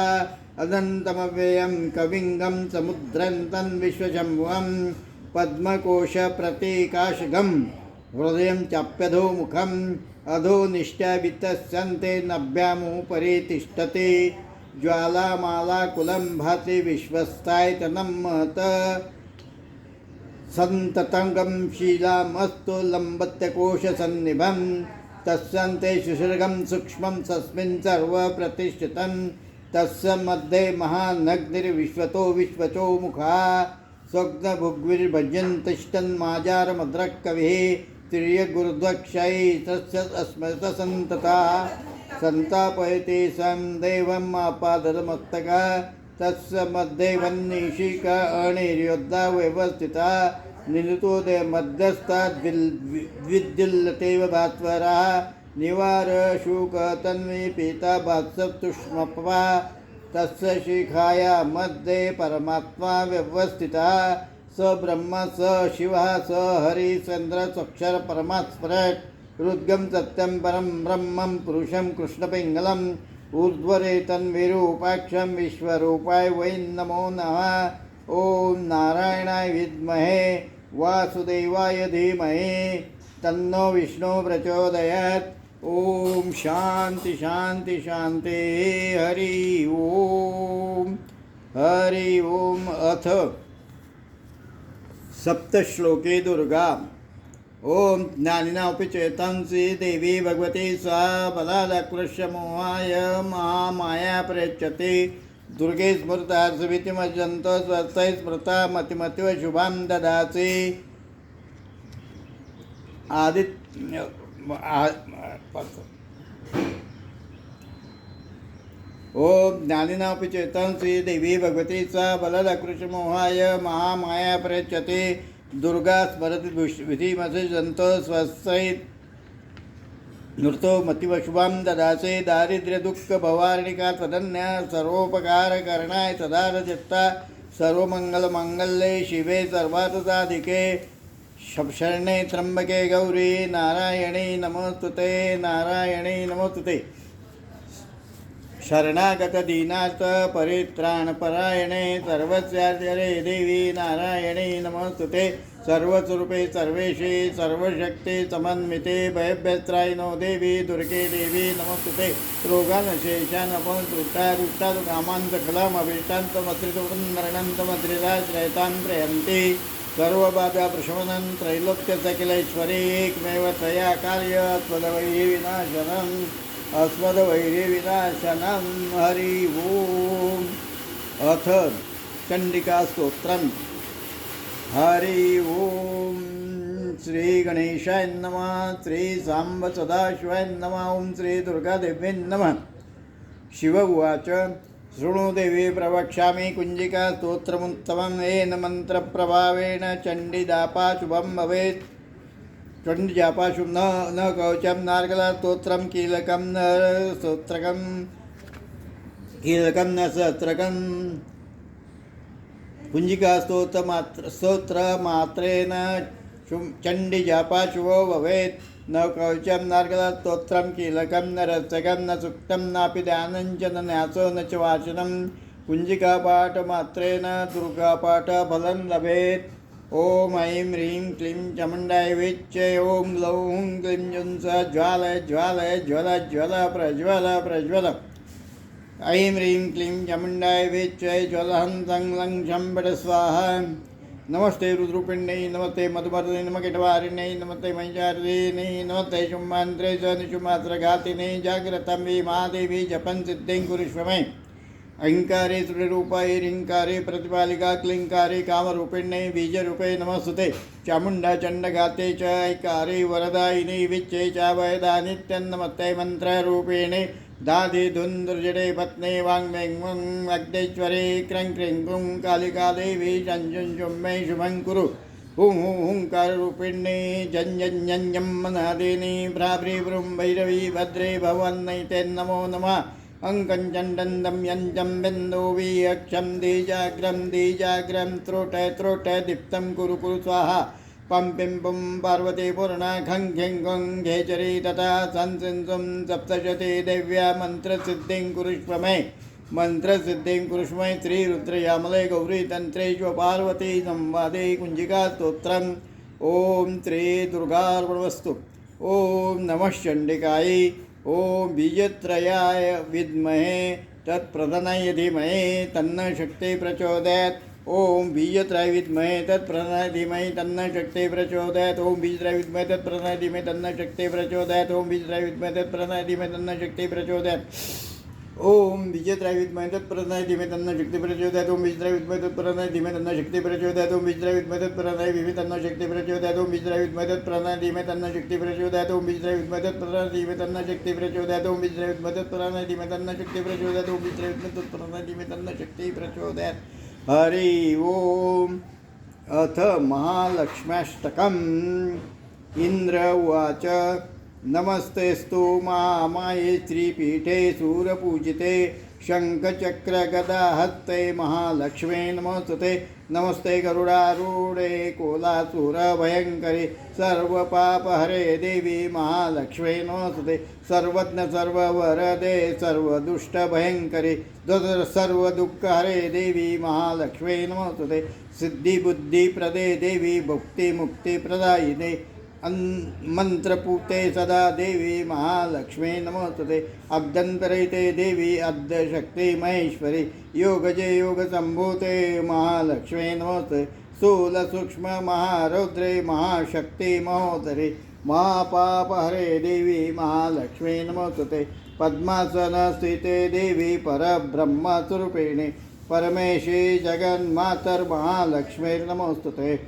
अनन्तमव्ययं कविङ्गं समुद्रन्तं विश्वशम्भुवं पद्मकोशप्रतीकाशगं हृदयं चाप्यधोमुखम् अधो निष्ठ्यावितस्यन्ते नभ्यामुपरि तिष्ठति ज्वालामालाकुलं भाति विश्वस्तायतनं महत सन्ततङ्गं शीलामस्तु लम्बत्यकोशसन्निभं तस्यन्ते सुसर्गं सूक्ष्मं तस्मिन् सर्वप्रतिष्ठितं तस्य मध्ये महानग्निर्विश्वतो विश्वचो मुखा स्वग्नभुग्विर्भजन्तिष्ठन्माजारमद्रकविः तिर्यगुरुध्वक्षयै तस्य अस्मृतसन्तता सन्तापयति सं देवम् आपादमस्तका तस्य मध्ये वह्निशिखा अणिर्योद्धा व्यवस्थिता निलुतोदे मध्यस्थाद्विद्युल्लतेव भास्वरः निवारशुकतन्वी पीता भात्सतुष्मपा तस्य शिखाया मध्ये परमात्मा व्यवस्थिता स ब्रह्म स शिवः स हरिचन्द्रस्वक्षर परमात्स्फुरत् रुद्गं सत्यं परं ब्रह्मं पुरुषं कृष्णपिङ्गलम् ऊर्ध्वरेतन्विरूपाक्षं विश्वरूपाय वै नमो नमः ॐ नारायणाय विद्महे वासुदेवाय धीमहि तन्नो विष्णु प्रचोदयात् ओम शांति शांति शांति हरि ओम अथ सप्तश्लोके दुर्गा ओम ज्ञानिनापि चेतंसि देवी भगवती सा बलादकृष्यमोहाय महामाया प्रयच्छति दुर्गे स्मृतार्षवितिमज्जन्त स्वस्तै स्मृता मतिमतिव शुभां ददासि आदित्य ओम ज्ञानिनापि चेतंसि देवी भगवती सा बलदकृशमोहाय महामाया प्रयच्छति दुर्गा स्मरति विधिमसि जन्तो स्वस्यै नृतो मतिवशुभां ददासे दारिद्र्यदुःखभवारणिका तदन्या सर्वोपकारकरणाय तदारचित्ता सर्वमङ्गलमाङ्गल्ये शिवे सर्वार्थसाधिके शरणे त्र्यंबके गौरी नारायणी नमोस्तुते नारायणी नमोस्तुते शरणागत दीनाथ परित्राणपरायणे सर्वस्यार्चरे देवी नारायणे नमस्तुते सर्वस्वरूपे सर्वेशी सर्वशक्ती समन्विते भयभ्यस्त्रायिनो देवी दुर्गे देवी नमस्तुते रोगानशेषानपंसुतारुक्तादुकामान्तखलामभीष्टान्तमत्रितुपुनर्णन्तमत्रिराश्रयतां प्रयन्ति सर्वबाधा प्रशमनं त्रैलोक्यसकिलेश्वरी एकमेव त्वया कार्य अस्मद्वैरीविनाशनं हरि ओम। अथ चंडिका स्तोत्रम्। हरि ओम। श्री गणेशाय नमः। श्री सांब सदाशिवाय नमः। ओम श्री दुर्गादेव्यै नमः। शिव उवाच शृणु देवी प्रवक्ष्यामि कुञ्जिका स्तोत्रमुत्तमं येन मन्त्रप्रभावेण चण्डीदापाशुभं भवेत्। चण्डीजापाशु न कवचं नार्गला स्तोत्रं कीलकं न स्तोत्रकं कीलकं न सहस्रकं कुञ्जिका स्तोत्रमात्रेण चण्डीजापाशुभो भवेत्। न कवचं नार्गला स्तोत्रं कीलकं न रक्षकं न सुक्तं नापि ध्यानं च न न्यासो न च वाचनं कुञ्जिकापाठमात्रेण दुर्गापाठफलं लभेत्। ओम ऐं ह्रीं क्लीं चामुण्डाय विच्चे ओम ग्लौं क्लीं जुंस ज्वालय ज्वालय ज्वल ज्वल प्रज्वल प्रज्वल। ऐं ह्रीं क्लीं चामुण्डाय विच्चे ज्वलहन्तं लं शम्बड स्वाहा। नमस्ते रुद्रपिण्डै नमस्ते मधुमर्दिने नमकेटवारिण्यै नमस्ते महिषार्दिने नमस्ते शुम्मान्त्रे च निशुमात्रघातिने जाग्रतं वि महादेवी जपं सिद्धिं कुरुष्व मे। अहिंकारे सुररूपाय ह्रींकारे प्रतिपालिका क्लींकारे कामरूपिण्ये बीजरूपे नमस्तुते चामुण्डा चण्डघाते च ऐकारे वरदायिने विच्चे चाभयदा नित्यं नमस्ते मन्त्ररूपिणे दादि धुन्दुर्जडे पत्ने वाङ्मैं अग्नेश्वरे क्रं क्रीं क्रूं कालिका देवी चञ्चुं मे शुभं कुरु हुं हुं हुंकाररूपिण्ये जञ्जञ्जं मनादिनी भ्राभ्रीभ्रूं भैरवी भद्रे भवन्नैते नमो नमः। अंकंचंडंदम यंजम बिंदुवी अक्षम दीजाग्रम त्रोट त्रोट दीप्तं कुरु कुरु स्वाहा पं पिं पुं पार्वती पूर्णा खं खिं गुं घेचरी तथा संसिंसुं सप्तशती देव्या मंत्रसिद्धिं कुरुष्व मे। मंत्रसिद्धिं कुरुष्व मे। श्रीरुद्रयामले गौरी तंत्रेश्व पार्वती संवादे कुंजिका स्तोत्रम्। ओम श्री दुर्गार्पणमस्तु। ओम नमः चंडिकाय। ओम बीजत्रयाय विद्महे तत्प्रधानाय धीमहि तन्नः शक्तिः प्रचोदयात्। ओम बीजत्रय विद्महे तत्प्रधानाय धीमहि तन्नः शक्तिः प्रचोदयात्। ओम बीजत्रय विद्महे तत्प्रधानाय धीमहि तन्नः शक्तिः प्रचोदयात्। ओम बीजत्रय विद्महे तत्प्रधानाय धीमहि तन्नः शक्तिः प्रचोदयात्। ओम बीजत्रय विद्महे तत्प्रधानाय धीमहि तन्नः शक्तिः प्रचोदयात्। ओम बीजत्रय विद्महे तत्प्रधानाय धीमहि तन्नः शक्तिः प्रचोदयात्। ओम बीजत्रय विद्महे तत्प्रधानाय धीमहि तन्नः शक्तिः प्रचोदयात्। ओम बीजत्रय विद्महे तत्प्रधानाय धीमहि तन्नः शक्तिः प्रचोदयात्। ओम बीजत्रय विद्महे तत्प्रधानाय धीमहि तन्नः शक्तिः प्रचोदयात्। ओम बीजत्रय विद्महे तत्प्रधानाय धीमहि तन्नः शक्तिः प्रचोदयात्। ओम बीजत्रय विद्महे तत्प्रधानाय धीमहि तन्नः शक्तिः प्रचोदयात्। हरि ओम। अथ महालक्ष्म्याष्टकम्। इंद्र उवाच नमस्तेस्तु महामाये श्रीपीठे सूरपूजिते शङ्खचक्रगदाहस्ते महालक्ष्मे नमस्तुते। नमस्ते गरुडारूढे कोलासुरभयङ्करे सर्वपापहरे देवी महालक्ष्मे नमस्तुते। सर्वज्ञ सर्ववरदे सर्वदुष्टभयङ्करे सर्वदुःखहरे देवी महालक्ष्मे नमस्तुते। सिद्धिबुद्धिप्रदे देवी भुक्तिमुक्तिप्रदायिने मंत्रपूते सदा देवी महालक्ष्मी नमोस्तुते। अभ्यंतरहिते देवी अद्यशक्ति महेश्वरी योगजे योगसंभूते महालक्ष्मी नमोस्तुते। स्थूल सूक्ष्म महारौद्रे महाशक्ति महोदरे महापापहरे देवी महालक्ष्मी नमोस्तुते। पद्मासन स्थिते देवी परब्रह्मस्वरूपिणे परमेशी जगन्मातर्महालक्ष्मी नमोस्तुते।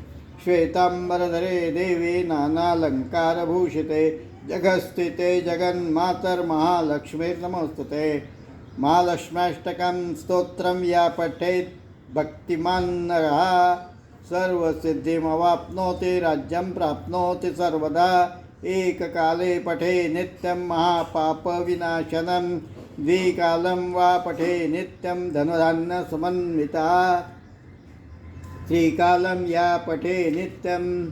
श्वेतांबरधरे देवी नानालंकारभूषिते जगस्थिते जगन्मातर्महालक्ष्मीर्नमोस्तुते। महालक्ष्म्याष्टकं स्तोत्रं या पठेत् भक्तिमान् नरः सर्वसिद्धिमवाप्नोति राज्यं प्राप्नोति सर्वदा। एककाले पठे नित्यं महापापविनाशनं द्विकालं वा पठे नित्यं धनधान्यसमन्विता। त्रिकालं या पठे नित्यं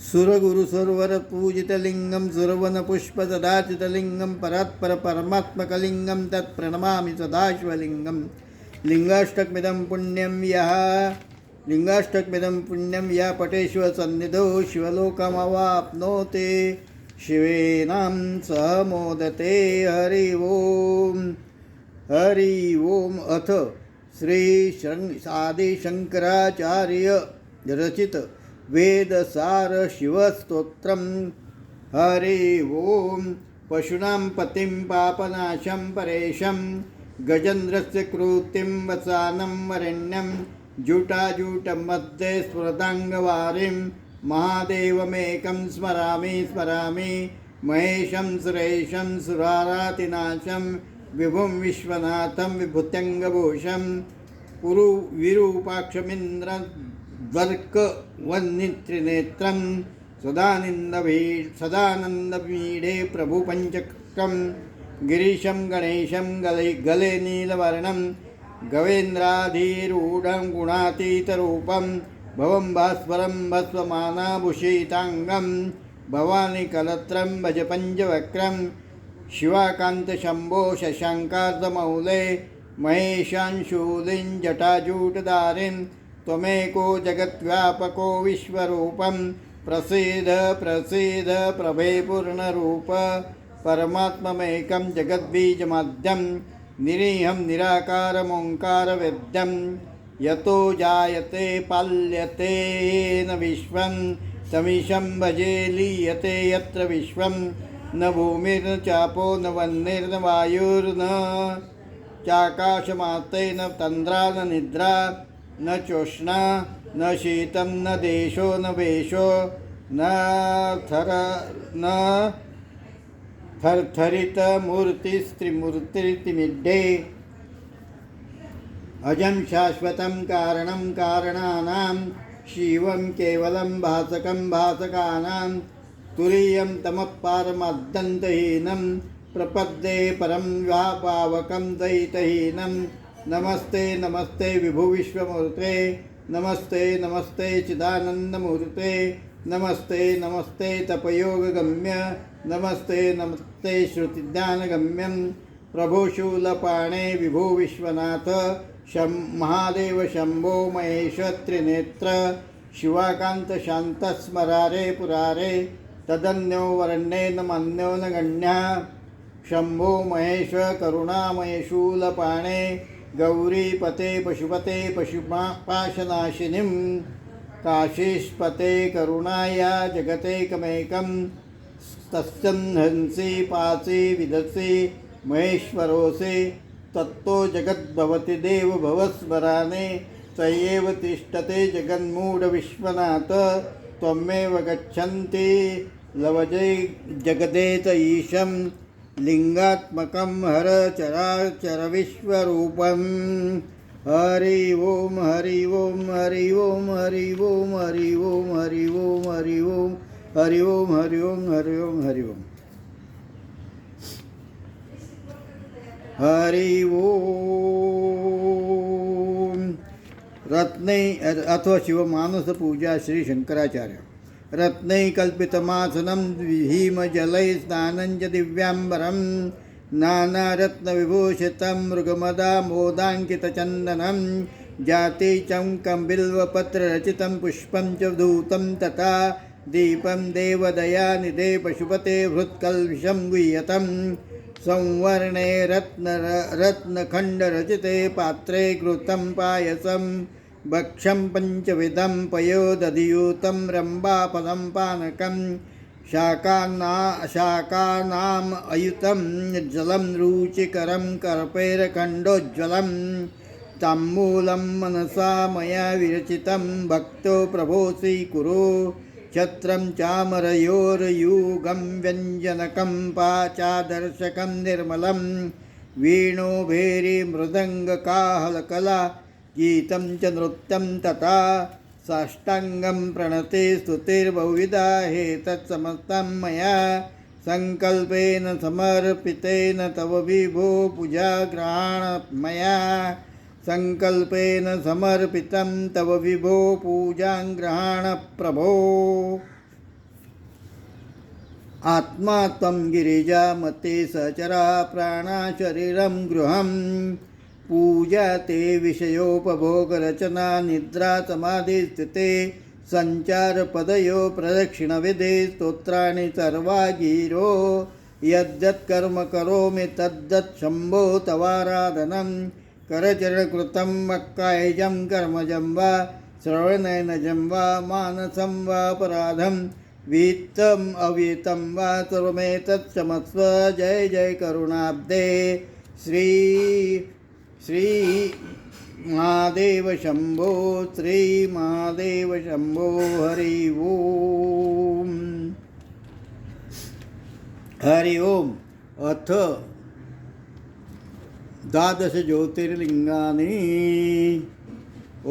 सुरगुरुसुरवरपूजितलिङ्गं सुरवनपुष्पसदाचितलिङ्गं परात्परपरमात्मकलिङ्गं तत्प्रणमामि सदाशिवलिङ्गं लिङ्गाष्टकमिदं पुण्यं या पटेष्वसन्निधौ शिवलोकमवाप्नोति शिवेनां सह मोदते। हरि ओम। अथ श्री आदिशंकराचार्य रचित वेदसार शिवस्तोत्रम्। हरि ओम। पशूनां पतिं पापनाशं परेशं गजेन्द्रस्य कृतिं वसानं वरेण्यं जूटाजूटं मध्ये स्फुरदाङ्गवारिं महादेवमेकं स्मरामि महेशं सुरेशं सुरारातिनाशं विभुं विश्वनाथं विभूत्यङ्गभूषं विरूपाक्षमिन्द्रद्वर्कवह्नित्रिनेत्रं सदानन्दमीढे प्रभुपञ्चक्रं गिरीशं गणेशं गले नीलवर्णं गवेन्द्राधीरूढं गुणातीतरूपं भवं भास्वरं भस्वमानाभूषिताङ्गं भवानी कलत्रं भज पञ्चवक्त्रं शिवाकान्तशम्भो शशाङ्कार्धमौले महेशांशूलिं जटाजूटधारिं त्वमेको जगद्व्यापको विश्वरूपं प्रसीद प्रभे पूर्णरूप परमात्ममेकं जगद्बीजमाद्यं निरीहं निराकारमोङ्कारवेद्यं यतो जायते पाल्यते न विश्वं तमीशं भजे लीयते यत्र विश्वं न भूमिर्न चापो न वह्निर्न वायुर्न चाकाशमात्रे न तन्द्रा न निद्रा न चोष्णा न शीतं न देशो न वेशो न थरथरितमूर्तिस्त्रिमूर्तिर्तिमिड्डे अजं शाश्वतं कारणं कारणानां शिवं केवलं भासकं भासकानां तुरीयं तमःपारमद्दन्तहीनं प्रपद्ये परं व्यापावकं दयितहीनं नमस्ते नमस्ते विभुविश्वमूर्ते नमस्ते चिदानन्दमूर्ते नमस्ते तपयोगगम्य नमस्ते श्रुतिज्ञानगम्यं प्रभो शूलपाणे विभो विश्वनाथ महादेव शंभो महेश त्रिनेत्र शिवाकांत शांत स्मरारे पुरारे तदन्यो वरण्येन मन्यो न गण्या शंभो महेश करुणामय शूलपाणे गौरीपते पशुपते पशुपाशनाशिनीं काशीष्पते करुणाया जगतेकमेकं तस्यन्हंसि पासि विदसि महेश्वरोऽसि तत्तो जगद्भवति देव भवस्मराने तयेव तिष्ठते जगन्मूढविश्वनाथ त्वमेव गच्छन्ति लवजै जगदेत ईशं लिंगात्मकं हर चराचरविश्वरूपं। हरि ओम हरि ओम हरि ओम हरि ओम हरि ओम हरि ओम हरि ओम हरि ओम हरि ओम हरि ओम हरि ओम हरि ओम। रत्नै अथवा शिवमानस पूजा श्री शंकराचार्य। रत्नै कल्पितमासनं भीमजलै स्नानं च दिव्याम्बरं नानारत्नविभूषितं मृगमदामोदाङ्कितचन्दनं जातिचौकं बिल्वपत्ररचितं पुष्पं च धूतं तथा दीपं देवदयानिधे पशुपते हृत्कल्विषं गुह्यतं संवर्णे रत्नखण्डरचिते पात्रे घृतं पायसं भक्ष्यं पञ्चविधं पयोदधियूतं रम्भाफलं पानकं शाकानाम् अयुतं जलं रुचिकरं कर्पेरखण्डोज्ज्वलं ताम्बूलं मनसा मया विरचितं भक्तो प्रभोऽसि कुरु छत्रं चामरयोर्युगं व्यञ्जनकं पाचादर्शकं निर्मलं वीणो भेरी मृदङ्गकाहलकला गीतं च नृत्यं तथा साष्टाङ्गं प्रणते स्तुतिर्बहुविधा हेतत्समस्तं मया संकल्पेन समर्पितेन तव विभो पूजा ग्रहण मया संकल्पेन समर्पितं तव विभो पूजां ग्रहण प्रभो। आत्मा त्वं गिरिजामते सचरा प्राणा शरीरं गृहं पूजा ते विषयोपभोगरचना निद्रा समाधिस्थिते संचारपदयो प्रदक्षिणविधे स्तोत्राणि सर्वा गिरो यद्यत् कर्म करोमि तद्दत् शम्भो तवाराधनं करचरणकृतं वक्कायजं कर्मजं वा श्रवणनयनजं वा मानसं वापराधं वित्तम् अवित्तं वा सर्वमेतत् क्षमस्व। जय जय करुणाब्दे श्री श्री महादेव शंभो श्री महादेव शंभो। हरि ओम हरि ओम। अथ द्वादश ज्योतिर्लिंगानि।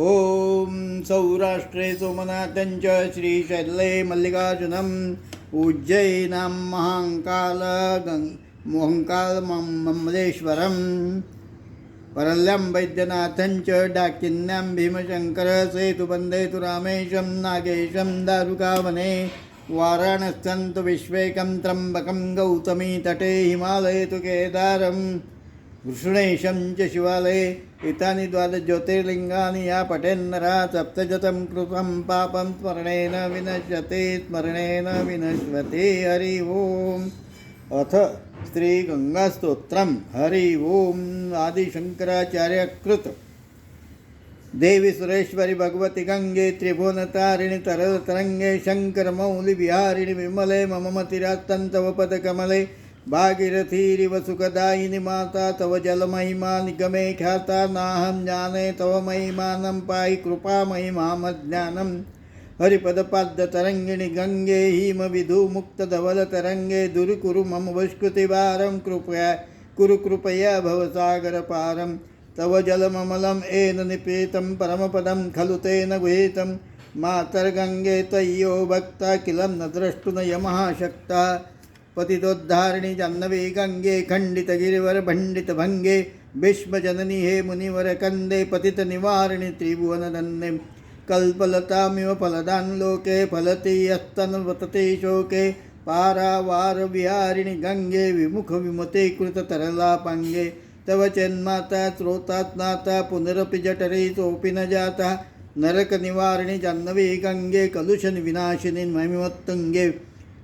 ओम सौराष्ट्रे सोमनाथं च श्रीशैले मल्लिकार्जुनम् उज्जयिनां महाकालममलेश्वरम् परल्यं वैद्यनाथं च डाकिन्यां भीमशंकर सेतुबन्धे तु रामेशं नागेशं दारुकावने वाराणस्यं तु विश्वेकं त्र्यम्बकं गौतमी तटे हिमालये तु केदारं वृषणेशं च शिवालये। एतानि द्वादश ज्योतिर्लिंगानि या पठेन्नरः सप्तशतं कृतं पापं स्मरणेन विनश्यते स्मरणेन विनश्यते। हरि ओम। अथ श्री गंगा स्तोत्रम। हरि ओम। आदिशंकराचार्य कृत। देवी सुरेश्वरी भगवती गंगे त्रिभुवनतारिणि तरतरंगे शंकर मौलि विहारिणि विमले मम मतिरास्तव पदकमले भागीरथीरिव सुखदायिनी माता तव जलमहिमा निगमे ख्याता नाहं जाने तव महिमानं पाहि कृपा महिमामज्ञानम्। हरिपदपाद्यतरङ्गिणि गंगे हिमविधुमुक्तधवलतरङ्गे दुर्कुरु मम वष्कृतिभारं कृपया भवसागरपारं तव जलममलं येन निपीतं परमपदं खलु तेन गुहितं मातर्गङ्गे त्वय्यो भक्ता किलं न द्रष्टुं यमः शक्ता पतितोद्धारिणि जाह्नवी गंगे खण्डितगिरिवरभण्डितभङ्गे भीष्मजननी हे मुनिवरकन्दे पतितनिवारिणि त्रिभुवनदन्ने कल्पलतामिव फलदान् लोके फलति यस्तन्वतते शोके पारावारविहारिणि गंगे विमुखविमते कृततरलापाङ्गे तव चेन्माता स्रोतात्नाता पुनरपि जठरे सोऽपि न जाता नरकनिवारिणि जाह्नवी गंगे कलुषविनाशिनि महिमोत्तुङ्गे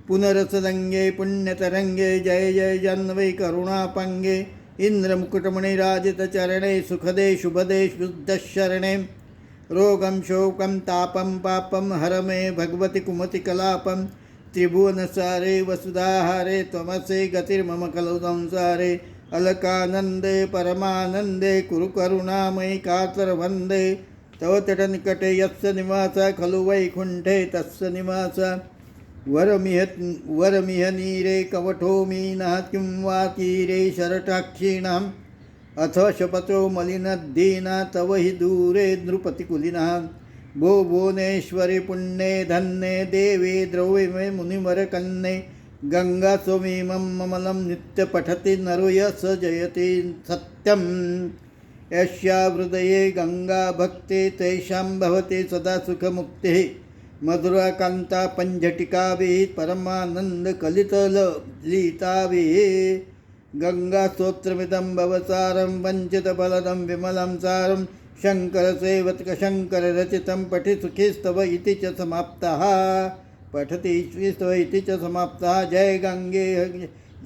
पुनरसदंगे पुण्यतरंगे जय जय जाह्नवी करुणापंगे इंद्रमुकुटमणिराजितचरणे सुखदे शुभदे शुद्धशरणे रोगं शोकं तापं पापं हर मे भगवति कुमतिकलापं त्रिभुवनसारे वसुधाहारे त्वमसे गतिर्मम खलु संसारे अलकानन्दे परमानन्दे कुरु करुणामयि कातरवन्दे तव तटनिकटे यस्य निवास खलु वैकुण्ठे तस्य निवास वरमिह नीरे कवठो मीनः किं वा तीरे शरटाक्षीणाम् अथ शपथो मलिनद्दीना तव हि दूरे नृपतिकुलिनः भो भुवनेश्वरि पुण्ये धन्ये देवे द्रव्ये मुनिवरकन्ये गंगा स्वमीमं ममलं नित्यपठति नरो स जयति सत्यं यस्या हृदये गंगा भक्ते तेषां भवति सदा सुखमुक्तिः मधुराकान्ता पंजटिकाभिः परमानन्दकलितललिताभिः गंगास्तोत्रमिदं भवसारं वञ्चितफलदं विमलं सारं शङ्करसेवकशङ्कररचितं पठि सुखीस्तव इति च समाप्तः पठति स्तव इति च समाप्तः। जय गंगे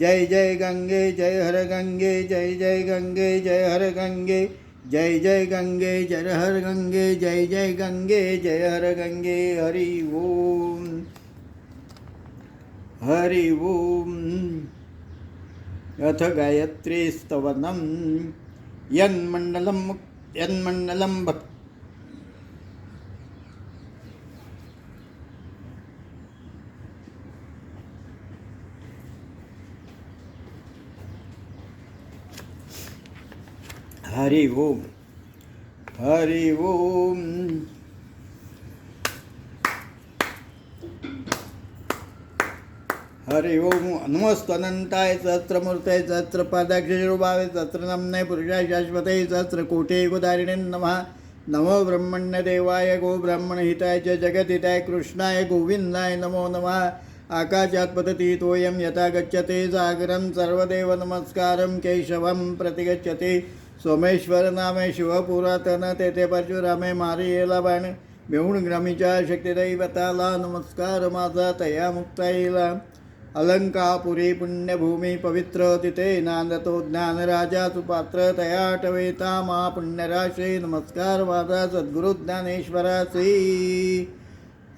जय जय गंगे जय हर गंगे जय जय गंगे जय हर गंगे जय जय गंगे जय हर गंगे जय जय गंगे जय हर गंगे। हरि ओम हरि ओम। अथ गायत्री स्तवनम। यन्मण्डलं भक्ति हरि ओम हरि ओम। हरि ओम। नमस्त्वनंताय सहस्रमूर्तये सहस्रपादाक्षशिरोभावे सहस्रनाम्ने पुरुषाय शाश्वते सहस्रकोटे गोदारिणे नमः। नमो ब्रह्मण्यदेवाय गो ब्राह्मणहिताय च जगद्हिताय कृष्णाय गोविंदाय नमो नमः। आकाशात् पतति तोयं यथा गच्छते सागरं सर्वदेव नमस्कारं केशवं प्रतिगच्छते सोमेश्वर नामे शिवपुरातन तेथे परशुरामे मारियेला बाण बेहून ग्रामीच्या शक्तिदैवताला नमस्कार माझा तया मुक्ताईला अलंकापुरी पुण्यभूमी पवित्र तिथे नांदतो ज्ञानराजा सुपात्र तया आठवेता मा पुण्यराशे नमस्कार माझा सद्गुरु ज्ञानेश्वरासी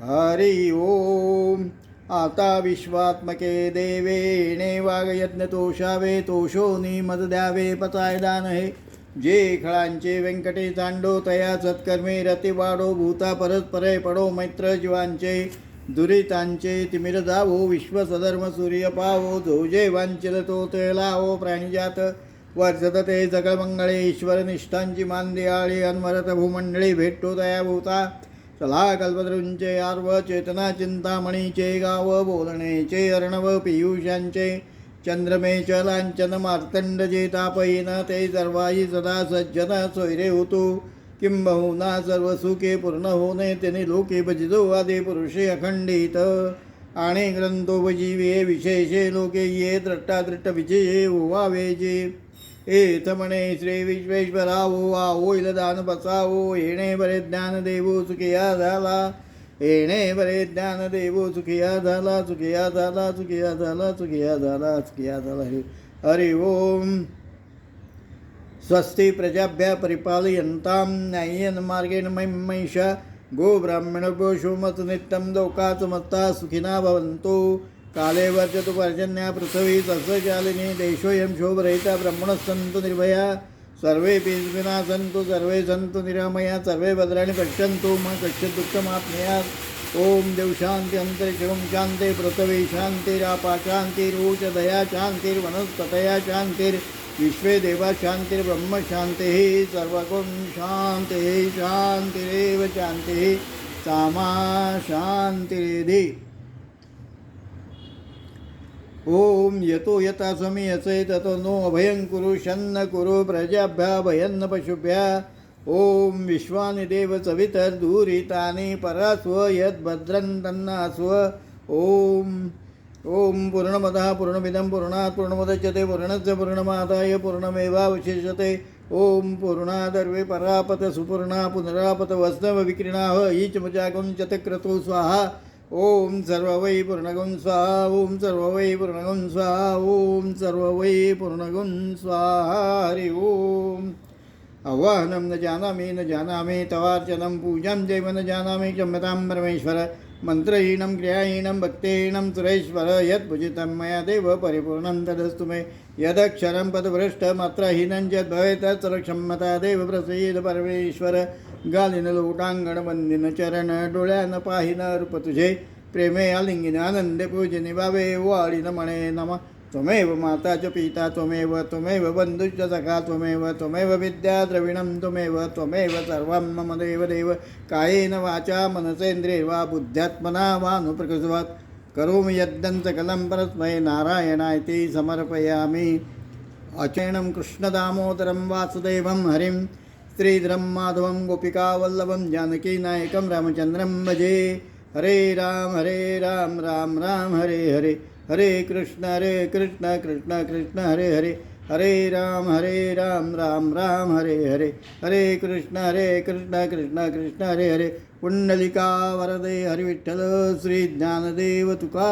हरि ओम आता विश्वात्मके देवेणे वागयज्ञ तोषावे तोषोनी मद द्यावे पतायदान हे जे खळांचे व्यंकटे तांडो तया सत्कर्मे रती वाडो भूता परस्परे पडो मैत्र जीवांचे दुरितांचे तिमिर जावो विश्वसधर्म सूर्य पावो जो जे वांचिल तो ते लावो प्राणिजात वर्षत ते सकळ मंगळे ईश्वर निष्ठांची मांदियाळी अनवरत भूमंडळी भेटतो तया भूता चला कल्पतरूंचे आर्व चेतना चिंतामणीचे गाव बोलणेचे अर्णव पियुषांचे चंद्रमेच लांछन मार्तंड जे तापयीन ते सर्वाई सदा सज्जन सोयरे होतो किंबहुना सर्व सुखे पूर्ण होणे त्याने लोके भजितो आदि पुरुषे अखंडित आणि ग्रंथोपजीवे विशेषे लोके ये द्रष्टादृष्ट विजये ओवावे जे एथ म्हणे श्री विश्वेश्वरा ओ होईल दान बसावो येणे बरे ज्ञान देवो सुखिया झाला येणे बरे ज्ञान देवो सुखिया झाला सुखिया झाला सुखिया झाला सुखिया झाला सुखिया झाला हरि ओम स्वस्ति प्रजाभ्य परिपालयन्तां न्याय्येन मार्गेण महिषा गो ब्राह्मणभ्यो शोमत नित्यं लोकासमस्ता सुखिना भवन्तु काले वर्षतु पर्जन्या पृथिवी सस्यशालिनी देशोऽयं शोभरहिता ब्रह्मणः सन्तु निर्भया सर्वे विना सन्तु सर्वे सन्तु निरामया सर्वे भद्राणि पश्यन्तु मा कश्चित् दुःखमाप्नुयात् ओम देव शांति अंतरिक्षं शांति पृथिवी शांतिरापा शांतिरूच दया शांतिर्वनस्पतया शांतिर विश्वे देवा शांतिर्ब्रह्म शांति सर्वगुण शांति शांतिरेव शांति सामा शांतिरेधि ओम यतो यथा समीयसे ततो नो अभयं कुरु शन्न कुरु प्रजाभ्या भयन्न पशुभ्या ओम विश्वानि देव सवितर्दूरितानि परास्व यद्भद्रं तन्नास्व ओम ओम पूर्णमदः पूर्णमिदं पूर्णात् पूर्णमुदच्यते पूर्णस्य पूर्णमादाय पूर्णमेवावशिष्यते ओम पूर्णादर्वे परापत सुपूर्णा पुनरापत वैष्णव विक्रीणाः ईच मुचाकुंचतक्रतु स्वाहा ओम सर्व वै पूर्णगुण स्वाहा ओम सर्व वै पूर्णगुण स्वाहा ओम सर्व वै पूर्णगुण स्वाहा हरि ओम आवाहनं न जानामि तवार्चनं पूजां चैव न जानामि क्षम्यतां परमेश्वर मंत्रहीनं क्रियाहीनं भक्तिहीनं सुरेश्वर यत्पूजितं मया देव परिपूर्णं तदस्तु मे यदक्षरं पदभ्रष्टमात्रहीनं यद्भवेत् तत्सर्वक्षम्यता देव प्रसीद परमेश्वर गालिन लोटांगण वंदिन चरण डोळ्यानं पाहिन रूप तुझे प्रेमे आलिंगिन आनंदे पूजनी बावे वाळीन म्हणे नम त्वमेव माता च पिता त्वमेव बंधुश्च सखा त्वमेव विद्या द्रविणं त्वमेव सर्वं मम देव कायेन वाचा मनसेन्द्रियैर्वा बुद्ध्यात्मना वानुप्रकृतवात् करोमि यद्यं सकलं परस्मै नारायणायति समर्पयामि अचेणं कृष्णदामोदरं वासुदेवं हरिं श्रीधरं माधवं गोपिकावल्लभं जानकीनायकं रामचन्द्रं भजे हरे राम राम राम हरे हरे हरे कृष्ण कृष्ण कृष्ण हरे हरे हरे राम राम राम हरे हरे हरे कृष्ण कृष्ण कृष्ण हरे हरे पुंडलिका वरदे हरि विठ्ठल श्री ज्ञानदेव तुका